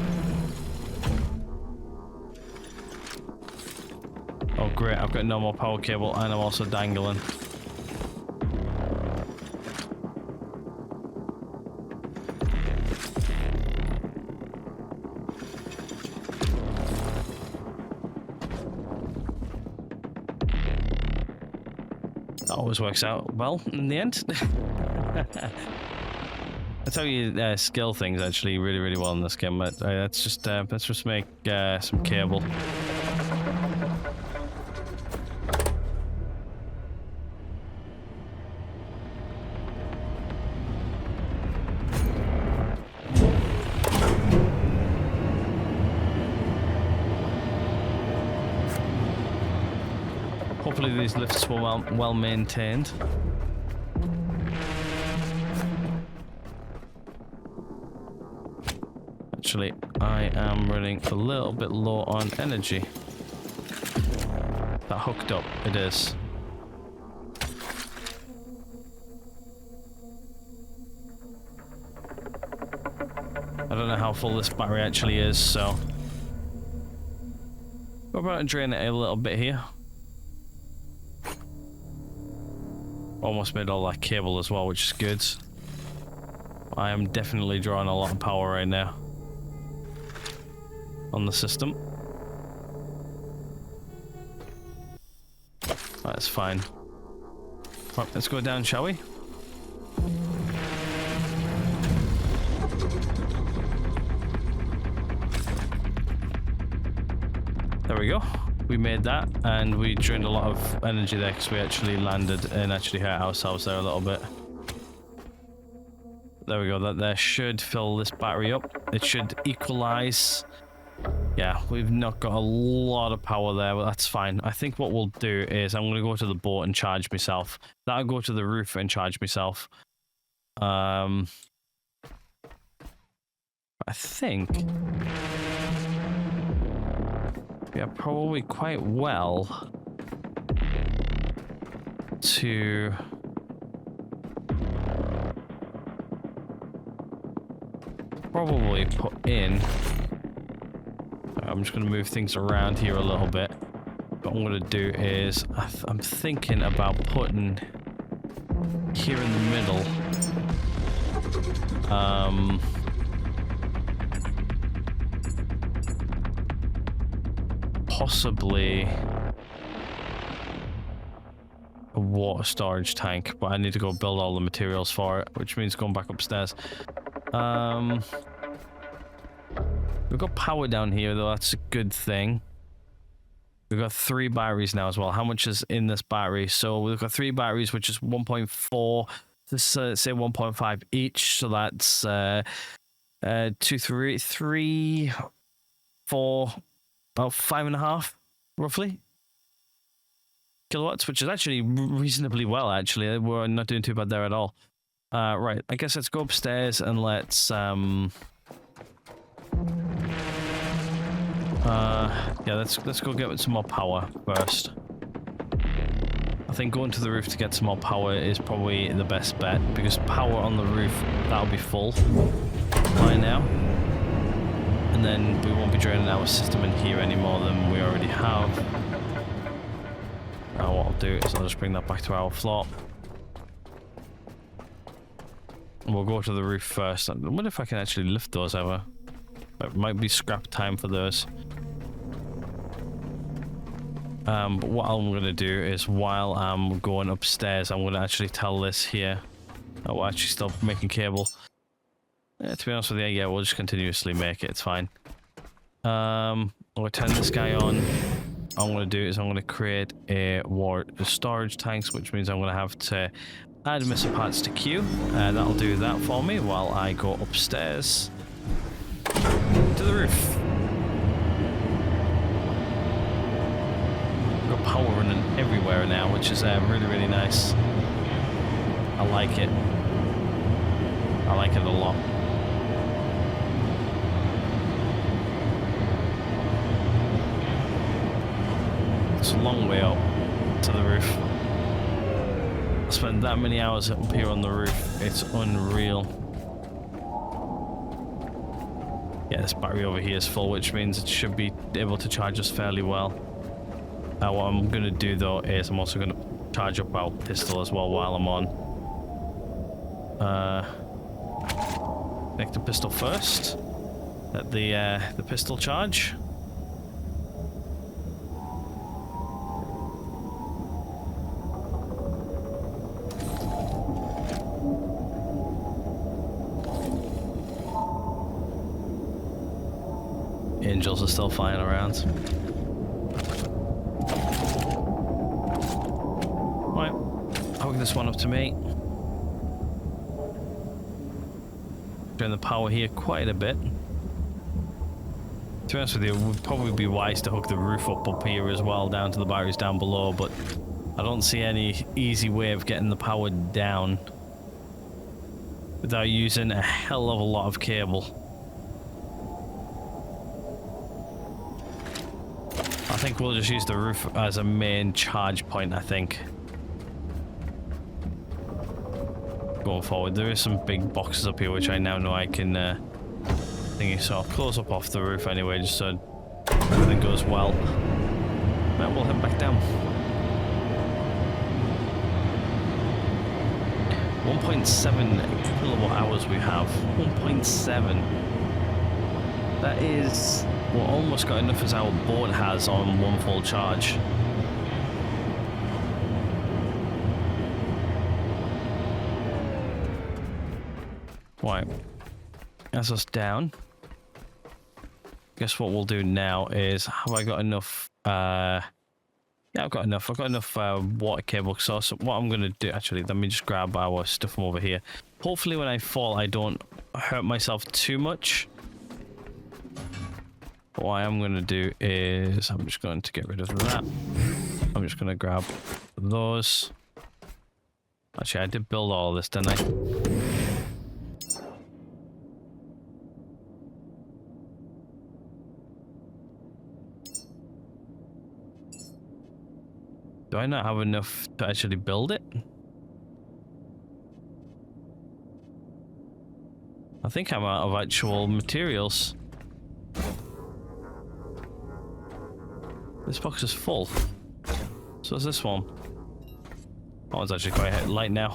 Oh great, I've got no more power cable and I'm also dangling. That always works out well in the end. I tell you, skill things actually really well in this game. But let's just make some cable. Hopefully these lifts were well maintained. Actually, I am running a little bit low on energy. That hooked up, it is. I don't know how full this battery actually is, so we're about to drain it a little bit here. Almost made all that cable as well, which is good. I am definitely drawing a lot of power right now on the system. That's fine. Right, let's go down, shall we? There we go. We made that, and we drained a lot of energy there because we actually landed and actually hurt ourselves there a little bit. There we go. That there should fill this battery up. It should equalize. Yeah, we've not got a lot of power there, but that's fine. I think what we'll do is I'm going to go to the boat and charge myself. That'll go to the roof and charge myself. I think we are probably quite well to probably put in. I'm just going to move things around here a little bit. What I'm going to do is I'm thinking about putting here in the middle possibly a water storage tank, but I need to go build all the materials for it, which means going back upstairs. We've got power down here though, that's a good thing. We've got 3 batteries now as well. How much is in this battery? So we've got 3 batteries, which is 1.4, let's say 1.5 each, so that's 2, 3, 4, about 5.5 roughly kilowatts, which is actually reasonably well. Actually, we're not doing too bad there at all. Right, I guess let's go upstairs and let's yeah, let's go get some more power first. I think going to the roof to get some more power is probably the best bet, because power on the roof, that'll be full by now. And then we won't be draining our system in here any more than we already have. Now what I'll do is I'll just bring that back to our floor. And we'll go to the roof first. I wonder if I can actually lift those ever. It might be scrap time for those. But what I'm going to do is, while I'm going upstairs, I'm going to actually tell this here. Oh, we're actually still making cable. Yeah, to be honest with you, yeah, we'll just continuously make it. It's fine. I'm going to turn this guy on. What I'm going to do is I'm going to create a water storage tanks, which means I'm going to have to add missile parts to queue. That'll do that for me while I go upstairs to the roof. Got power running everywhere now, which is really nice. I like it. I like it a lot. It's a long way up to the roof. I spent that many hours up here on the roof. It's unreal. Yeah, this battery over here is full, which means it should be able to charge us fairly well. What I'm going to do though is I'm also going to charge up our pistol as well while I'm on. Connect the pistol first. Let the pistol charge. Angels are still flying around. Right, hook this one up to me. Turn the power here quite a bit. To be honest with you, it would probably be wise to hook the roof up here as well, down to the batteries down below, but I don't see any easy way of getting the power down without using a hell of a lot of cable. I think we'll just use the roof as a main charge point, I think. Going forward, there is some big boxes up here which I now know I can thingy, so I'll close up off the roof anyway, just so everything goes well. Then we'll head back down. 1.7 kilowatt hours we have. 1.7. That is, we're almost got enough as our board has on one full charge. Right, that's us down. Guess what we'll do now is, have I got enough? Yeah, I've got enough. I've got enough water cable. So what I'm going to do, actually, let me just grab our stuff from over here. Hopefully when I fall, I don't hurt myself too much. But what I'm going to do is, I'm just going to get rid of that. I'm just going to grab those. Actually, I did build all of this, didn't I? Do I not have enough to actually build it? I think I'm out of actual materials. This box is full. So is this one. That one's actually quite light now.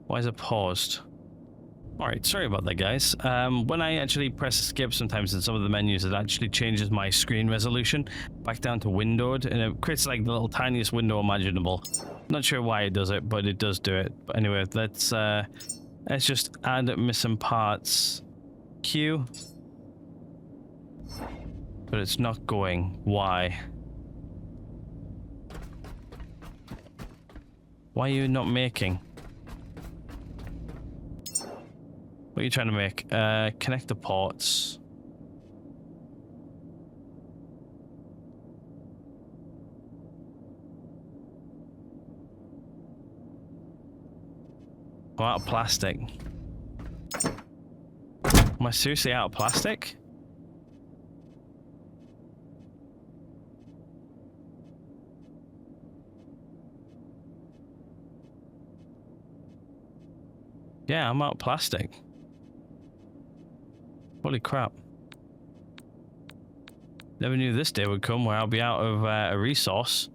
Why is it paused? Alright, sorry about that, guys. When I actually press escape sometimes in some of the menus, it actually changes my screen resolution back down to windowed, and it creates like the little tiniest window imaginable. Not sure why it does it, but it does do it. But anyway, let's just add missing parts queue. But it's not going. Why? Why are you not making? What are you trying to make? Connect the ports. I'm out of plastic. Am I seriously out of plastic? Yeah, I'm out of plastic. Holy crap. Never knew this day would come where I'll be out of a resource.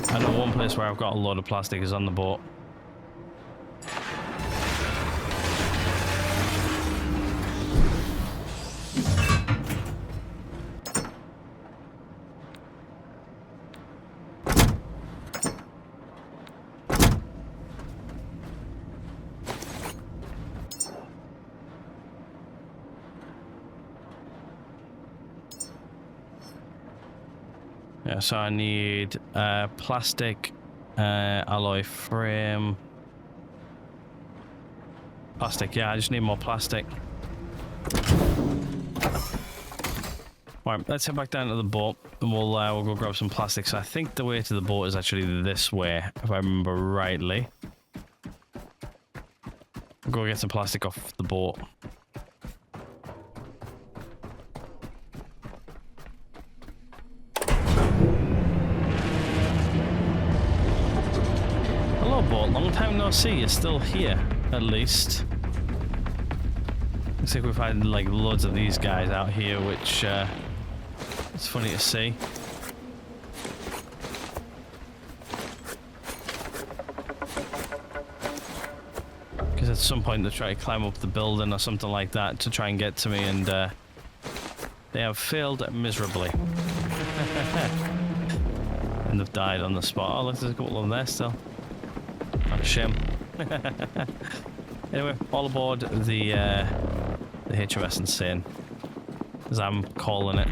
I know one place where I've got a load of plastic is on the boat. Yeah, so I need plastic, alloy frame. Plastic, yeah, I just need more plastic. Right, let's head back down to the boat and we'll go grab some plastic. So I think the way to the boat is actually this way, if I remember rightly. Go get some plastic off the boat. Hello, boat. Long time no see. You're still here, at least. Looks like we've had like loads of these guys out here, which it's funny to see. Because at some point they try to climb up the building or something like that to try and get to me, and they have failed miserably. And they've died on the spot. Oh, look, there's a couple of them there still. Oh, shame. Anyway, all aboard the HMS Insane, as I'm calling it.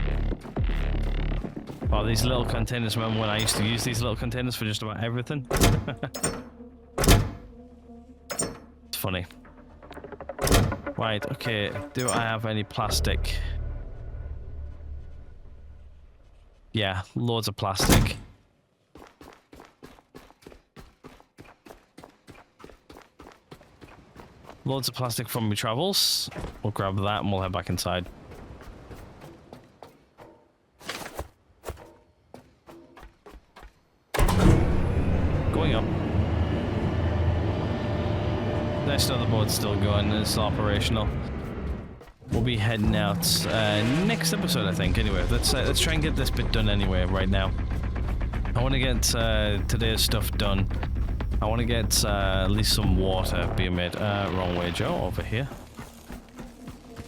Oh, these little containers, remember when I used to use these little containers for just about everything? It's funny. Right, okay, do I have any plastic? Yeah, loads of plastic. Loads of plastic from my travels. We'll grab that and we'll head back inside. Going up. Nice to know the boat's still going and it's still operational. We'll be heading out next episode, I think. Anyway, let's try and get this bit done anyway right now. I want to get today's stuff done. I want to get at least some water being made. Wrong way, Joe. Over here.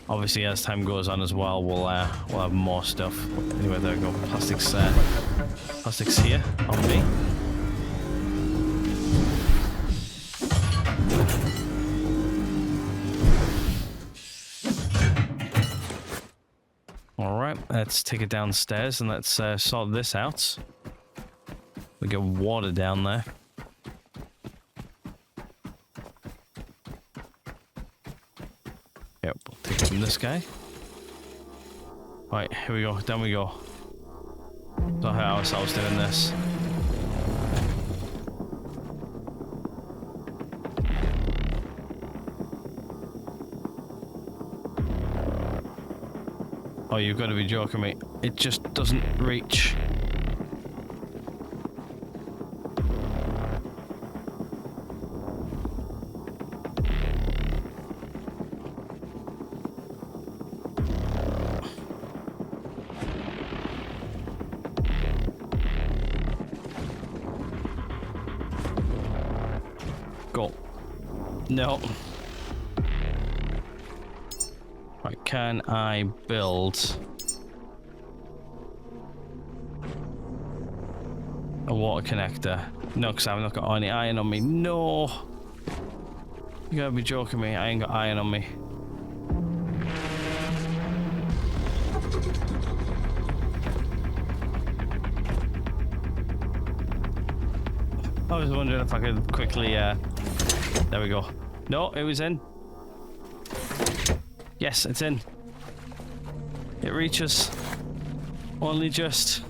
Obviously, as time goes on as well, we'll have more stuff. Anyway, there we go. Plastics here on me. All right, let's take it downstairs and let's sort this out. We get water down there. Yep, we'll take it from this guy. Right, here we go, down we go. Don't hurt ourselves doing this. Oh, you've got to be joking me. It just doesn't reach. Go. No. Right, can I build a water connector? No, because I've not got any iron on me. No! You gotta be joking me. I ain't got iron on me. I was wondering if I could quickly, there we go. No, it was in. Yes, it's in. It reaches. Only just.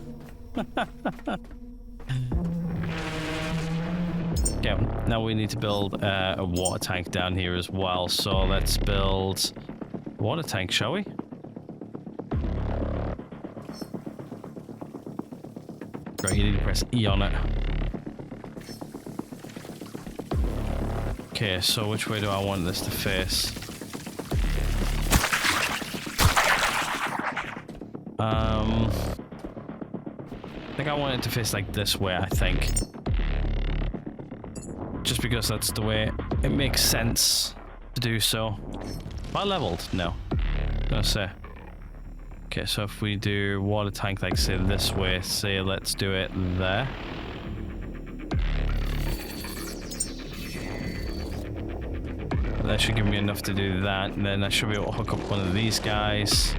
Yeah, now we need to build a water tank down here as well. So let's build a water tank, shall we? Great, you need to press E on it. Okay, so which way do I want this to face? I think I want it to face like this way, I think. Just because that's the way it makes sense to do so. Am I leveled? No. I'm gonna say. Okay, so if we do water tank like say this way, say let's do it there. That should give me enough to do that, and then I should be able to hook up one of these guys.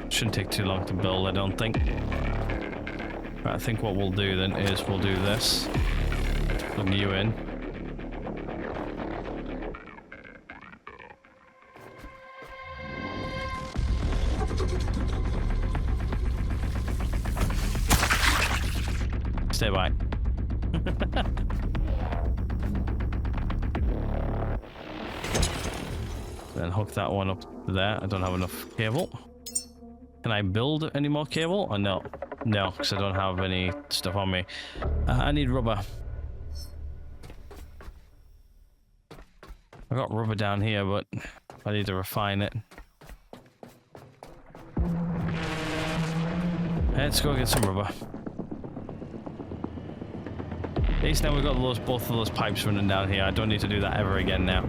Shouldn't take too long to build, I don't think. Right, I think what we'll do then is we'll do this. Plug you in. Stay by. Then hook that one up there. I don't have enough cable. Can I build any more cable? Or no? No, because I don't have any stuff on me. I need rubber. I got rubber down here, but I need to refine it. Let's go get some rubber. At least now we've got both of those pipes running down here. I don't need to do that ever again now.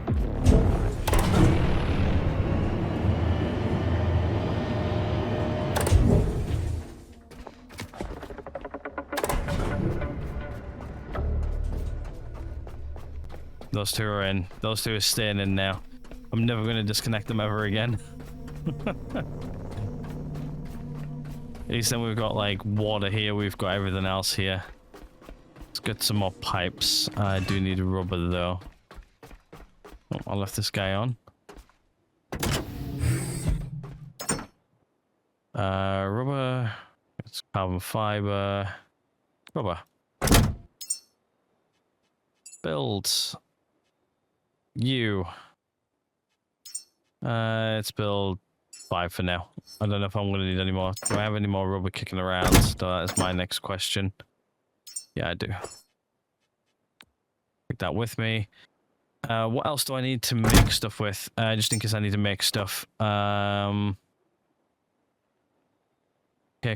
Those two are in. Those two are staying in now. I'm never going to disconnect them ever again. At least then we've got like water here. We've got everything else here. Let's get some more pipes. I do need rubber though. Oh, I left this guy on. Rubber. It's carbon fiber. Rubber. Build. You. Let's build 5 for now. I don't know if I'm going to need any more. Do I have any more rubber kicking around? So that is my next question. Yeah, I do. Take that with me. What else do I need to make stuff with? Just in case I need to make stuff. Okay,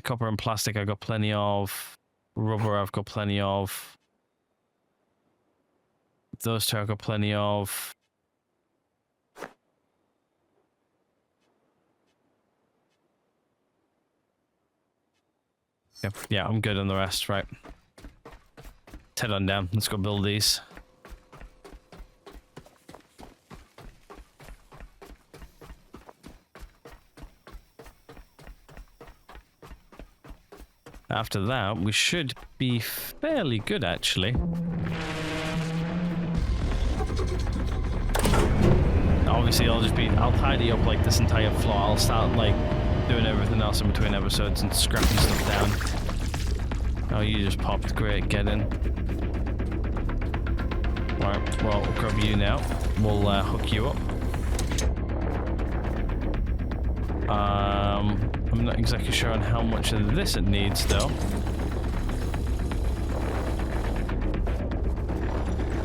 copper and plastic I've got plenty of. Rubber I've got plenty of. Those two I've got plenty of. Yep. Yeah, I'm good on the rest, right. Let's head on down. Let's go build these. After that, we should be fairly good, actually. Obviously, I'll tidy up like this entire floor. I'll start like doing everything else in between episodes and scrapping stuff down. Oh, you just popped. Great, get in. Alright, well, we'll grab you now. We'll hook you up. I'm not exactly sure on how much of this it needs, though.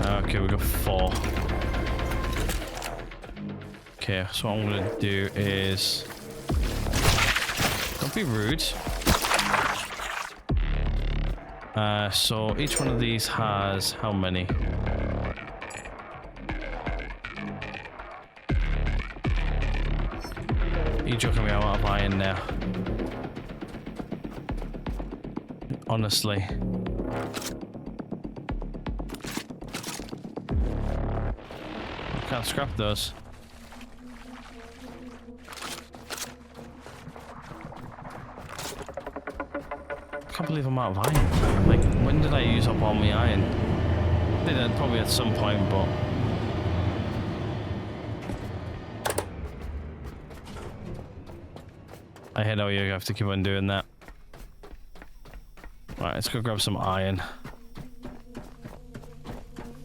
Okay, we got 4. Okay, so what I'm gonna do is... Don't be rude. So each one of these has how many? Are you joking me? I'm out of iron now. Honestly. I can't scrap those. I can't believe I'm out of iron. Like, when did I use up all my iron? I did it probably at some point, but... I know you have to keep on doing that. Alright, let's go grab some iron.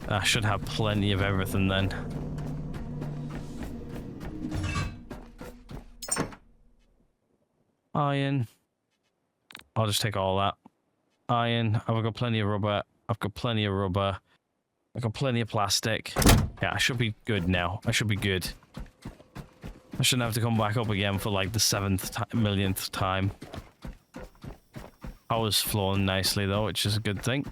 I should have plenty of everything then. Iron. I'll just take all that. Iron. I've got plenty of rubber. I've got plenty of rubber. I've got plenty of plastic. Yeah, I should be good now. I should be good. I shouldn't have to come back up again for like the 7th millionth time. Power's flowing nicely though, which is a good thing.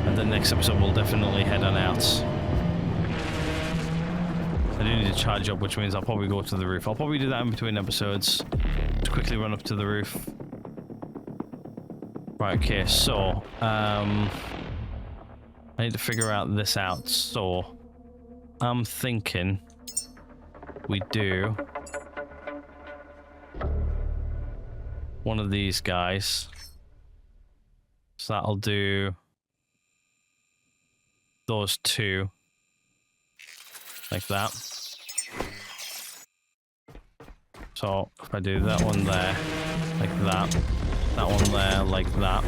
And the next episode we'll definitely head on out. I do need to charge up, which means I'll probably go to the roof. I'll probably do that in between episodes. Just quickly run up to the roof. Right, okay, so I need to figure out this out, so I'm thinking we do one of these guys. So that'll do those 2 like that. So if I do that one there like that, that one there like that.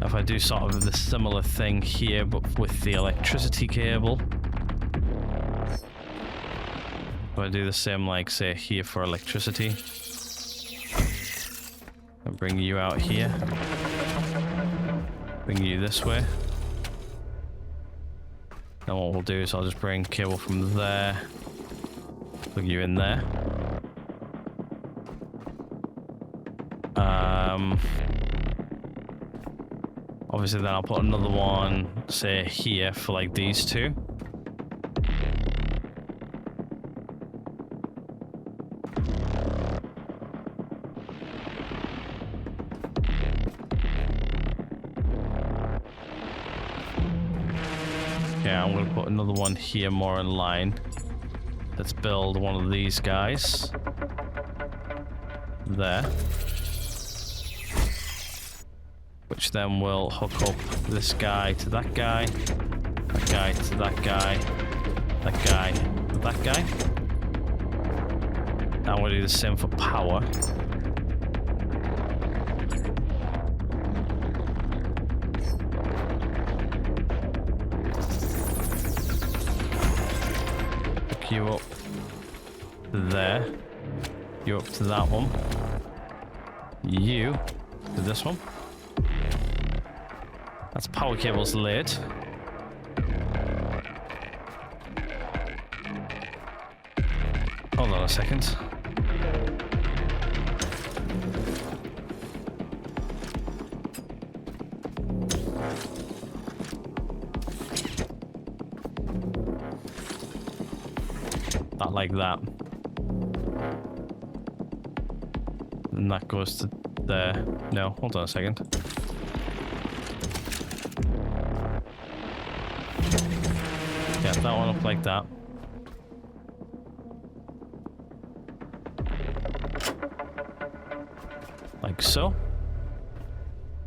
if I do sort of the similar thing here, but with the electricity cable. If I do the same, like, say, here for electricity. And bring you out here. Bring you this way. Now what we'll do is I'll just bring cable from there. Plug you in there. Obviously then I'll put another one, say, here for like these two. Yeah, I'm gonna put another one here more in line. Let's build one of these guys. There. Which then will hook up this guy to that guy to that guy to that guy. Now we'll do the same for power. Hook you up to there. You up to that one. You to this one. That's power cables laid. Hold on a second. Not like that. And that goes to there. No, hold on a second. Yeah, that one up like that. Like so.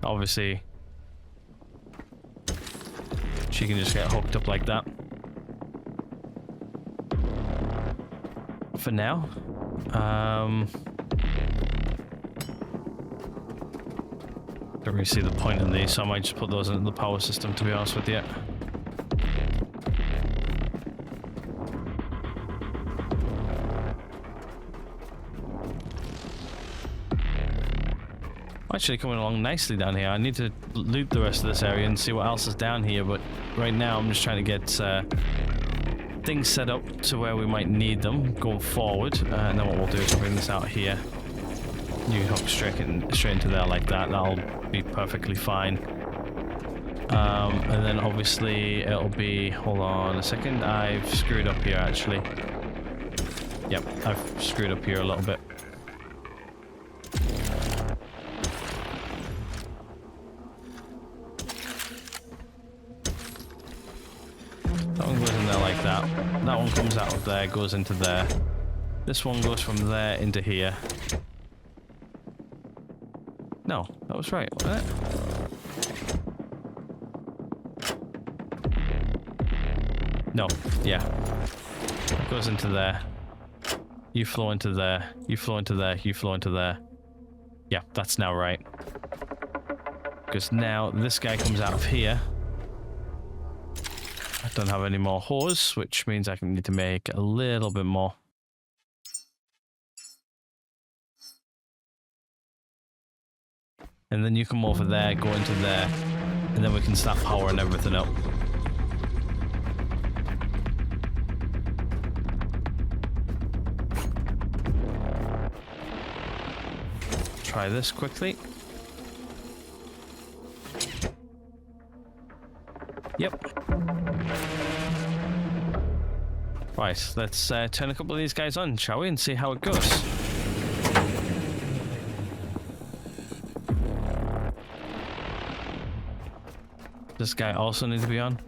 Obviously, she can just get hooked up like that. For now. Don't really see the point in these, so I might just put those into the power system, to be honest with you. Actually coming along nicely down here. I need to loot the rest of this area and see what else is down here, but right now I'm just trying to get things set up to where we might need them going forward, and then what we'll do is bring this out here. You hook straight into there like that. That'll be perfectly fine. And then obviously it'll be, hold on a second, I've screwed up here actually. Yep, I've screwed up here a little bit. That one goes in there like that. That one comes out of there, goes into there. This one goes from there into here. No, that was right, wasn't it? No, yeah. It goes into there. You flow into there. You flow into there. You flow into there. Yeah, that's now right. Because now this guy comes out of here. I don't have any more hose, which means I need to make a little bit more. And then you come over there, go into there, and then we can start powering everything up. Try this quickly. Yep. Right, let's turn a couple of these guys on, shall we, and see how it goes. This guy also needs to be on.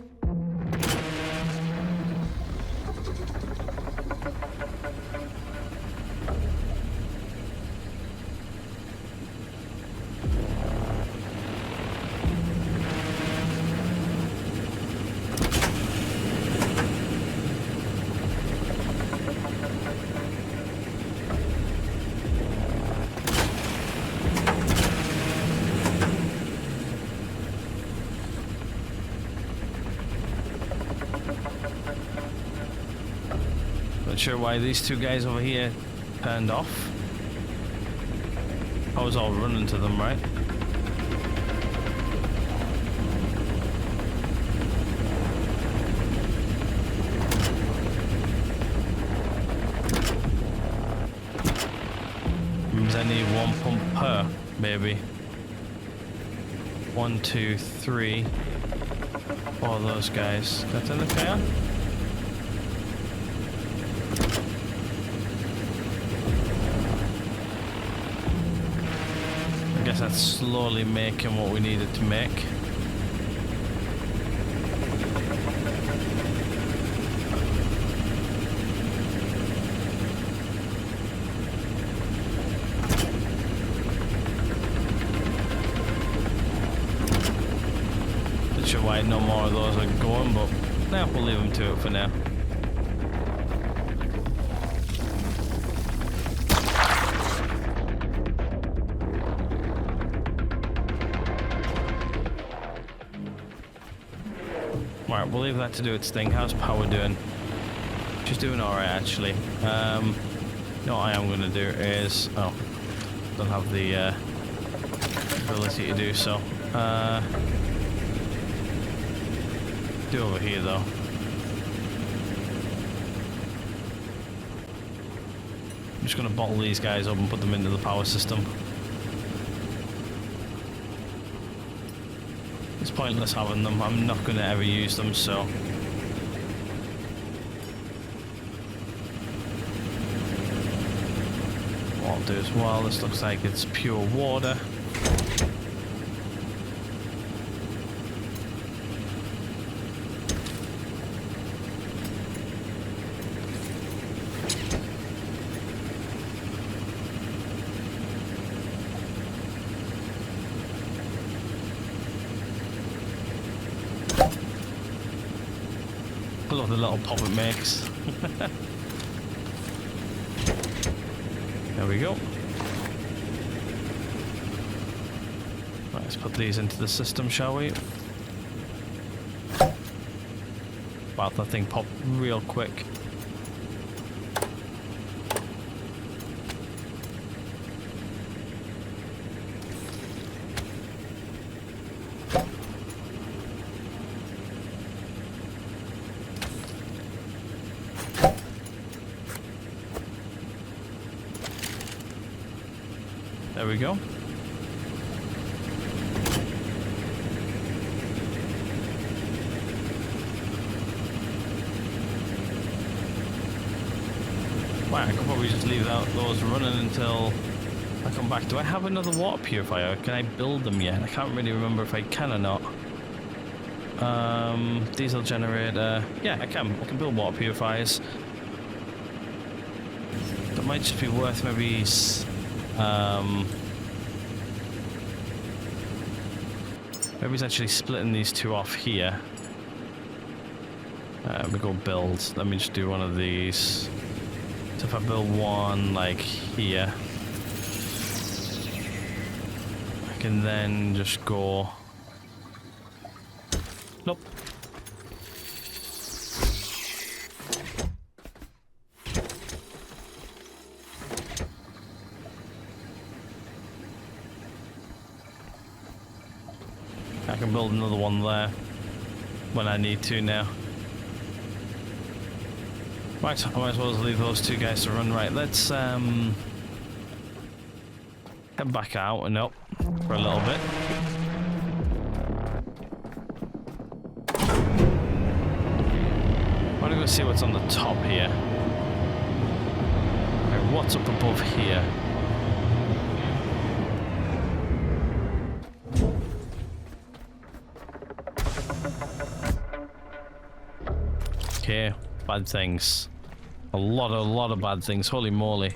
sure why these two guys over here turned off. I was all running to them, right? Means I need one pump per, maybe. 1, 2, 3. 4 of those guys. Can I turn the fan on? I guess that's slowly making what we needed to make. Not sure why no more of those are going, but now we'll leave them to it for now. Right, we'll leave that to do its thing. How's power doing? She's doing alright, actually. You know what I am going to do is... Oh, don't have the ability to do so. Do over here, though. I'm just going to bottle these guys up and put them into the power system. It's pointless having them. I'm not going to ever use them, so... What I'll do as well, this looks like it's pure water. I love the little pop it makes. There we go. Right, let's put these into the system, shall we? Wow, that thing popped real quick. There we go. Wow, I could probably just leave those running until I come back. Do I have another water purifier? Can I build them yet? I can't really remember if I can or not. Diesel generator. Yeah, I can. I can build water purifiers. That might just be worth maybe... maybe it's actually splitting these two off here. We go build. Let me just do one of these. So if I build one like here, I can then just go. Nope. I can build another one there when I need to now. Right, I might as well leave those two guys to run. Right, let's head back out and up for a little bit. I want to go see what's on the top here. Right, what's up above here? Okay, bad things. A lot of bad things. Holy moly.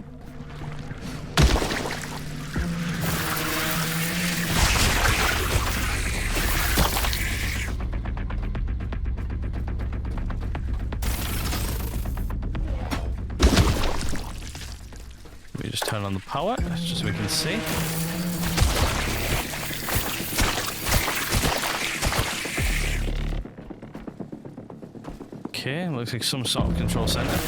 Let me just turn on the power, just so we can see. Okay, looks like some sort of control center.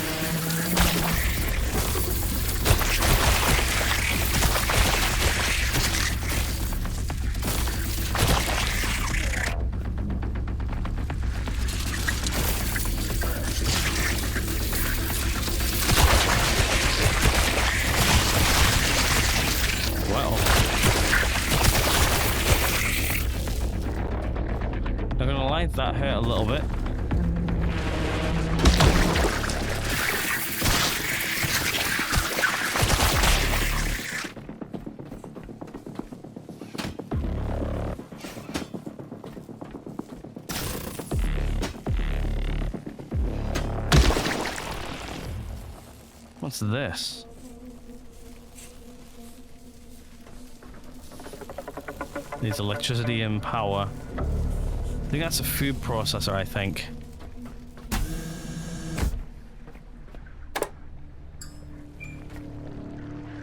Okay, that hurt a little bit. What's this? Needs electricity and power. I think that's a food processor, I think.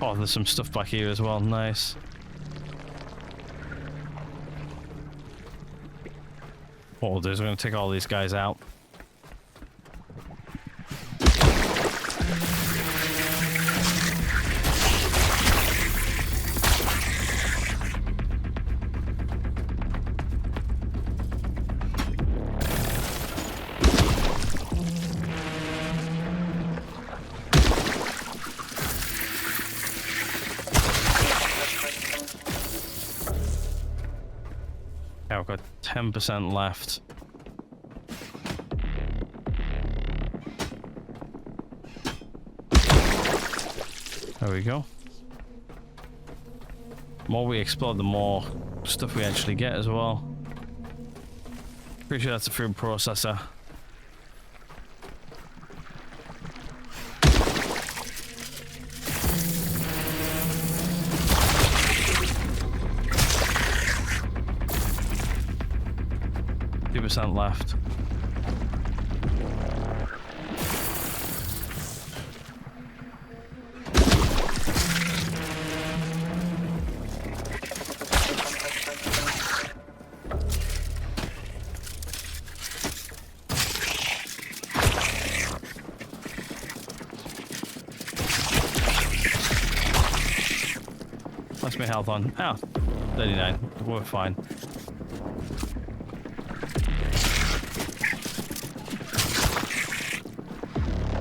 Oh, there's some stuff back here as well. Nice. What we'll do is we're going to take all these guys out. Yeah, I've got 10% left. There we go. The more we explore, the more stuff we actually get as well. Pretty sure that's a food processor. Left. What's my health on? Oh, 39. We're fine.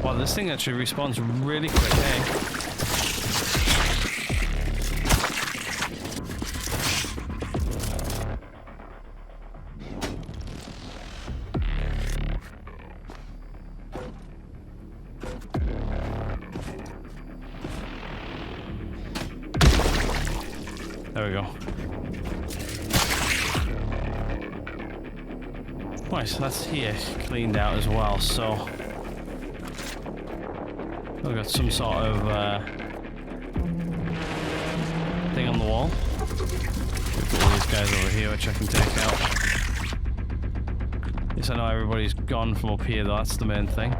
Wow, this thing actually respawns really quick, eh? There we go. Right, so that's here cleaned out as well, so we've got some sort of thing on the wall. We've got all these guys over here which I can take out. Yes, I know everybody's gone from up here though, that's the main thing.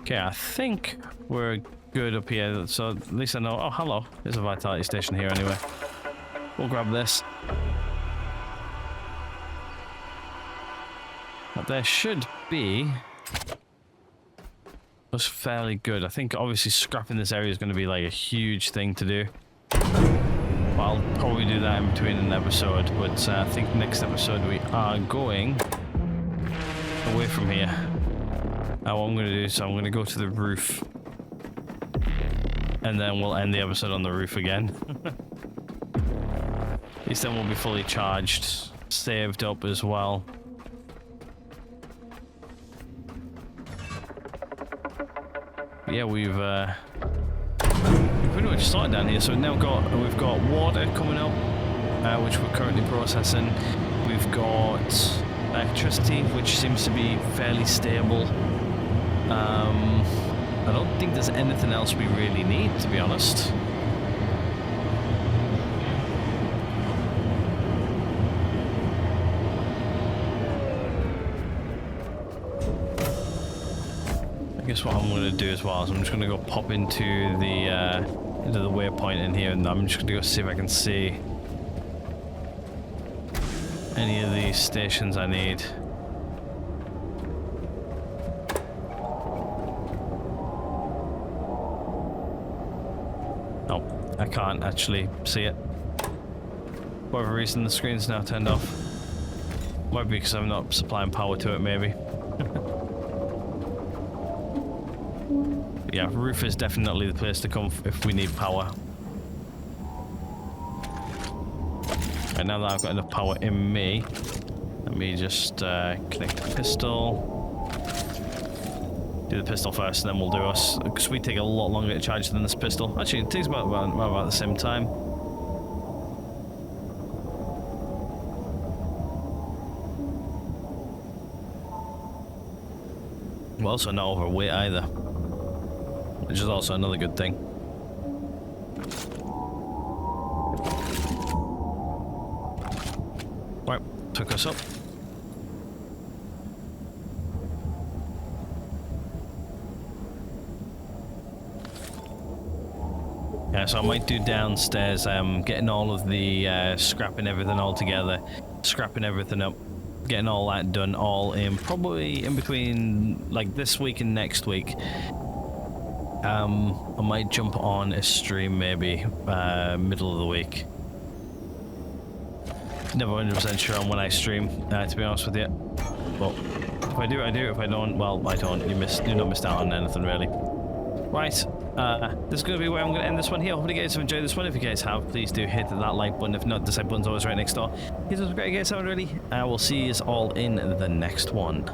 Okay, I think we're good up here, so at least I know. Oh, hello. There's a vitality station here anyway. We'll grab this. There should be. That's fairly good. I think obviously scrapping this area is going to be like a huge thing to do. But I'll probably do that in between an episode. But I think next episode we are going away from here. Now what I'm going to do is I'm going to go to the roof. And then we'll end the episode on the roof again. At least then we'll be fully charged, saved up as well. Yeah, we've pretty much started down here. So now we've got water coming up, which we're currently processing. We've got electricity, which seems to be fairly stable. I don't think there's anything else we really need, to be honest. I guess what I'm going to do as well is I'm just going to go pop into the waypoint in here, and I'm just going to go see if I can see any of these stations I need. Oh, I can't actually see it. For whatever reason, the screen's now turned off. Might be because I'm not supplying power to it, maybe. But yeah, roof is definitely the place to come if we need power. Right, now that I've got enough power in me, let me just connect the pistol. Do the pistol first, and then we'll do us, because we take a lot longer to charge than this pistol. Actually, it takes about the same time. We're also not overweight either, which is also another good thing. Right, took us up. Yeah, so I might do downstairs, getting all of the scrapping everything all together, scrapping everything up, getting all that done all in probably in between like this week and next week. I might jump on a stream maybe middle of the week. Never 100% sure on when I stream, to be honest with you. But if I do, I do. If I don't, well, I don't. You're not missed out on anything really. Right, this is going to be where I'm going to end this one here. Hopefully you guys have enjoyed this one. If you guys have, please do hit that like button. If not, the sub button's always right next door. Here's what's great, guys. Have a really. I will see you all in the next one.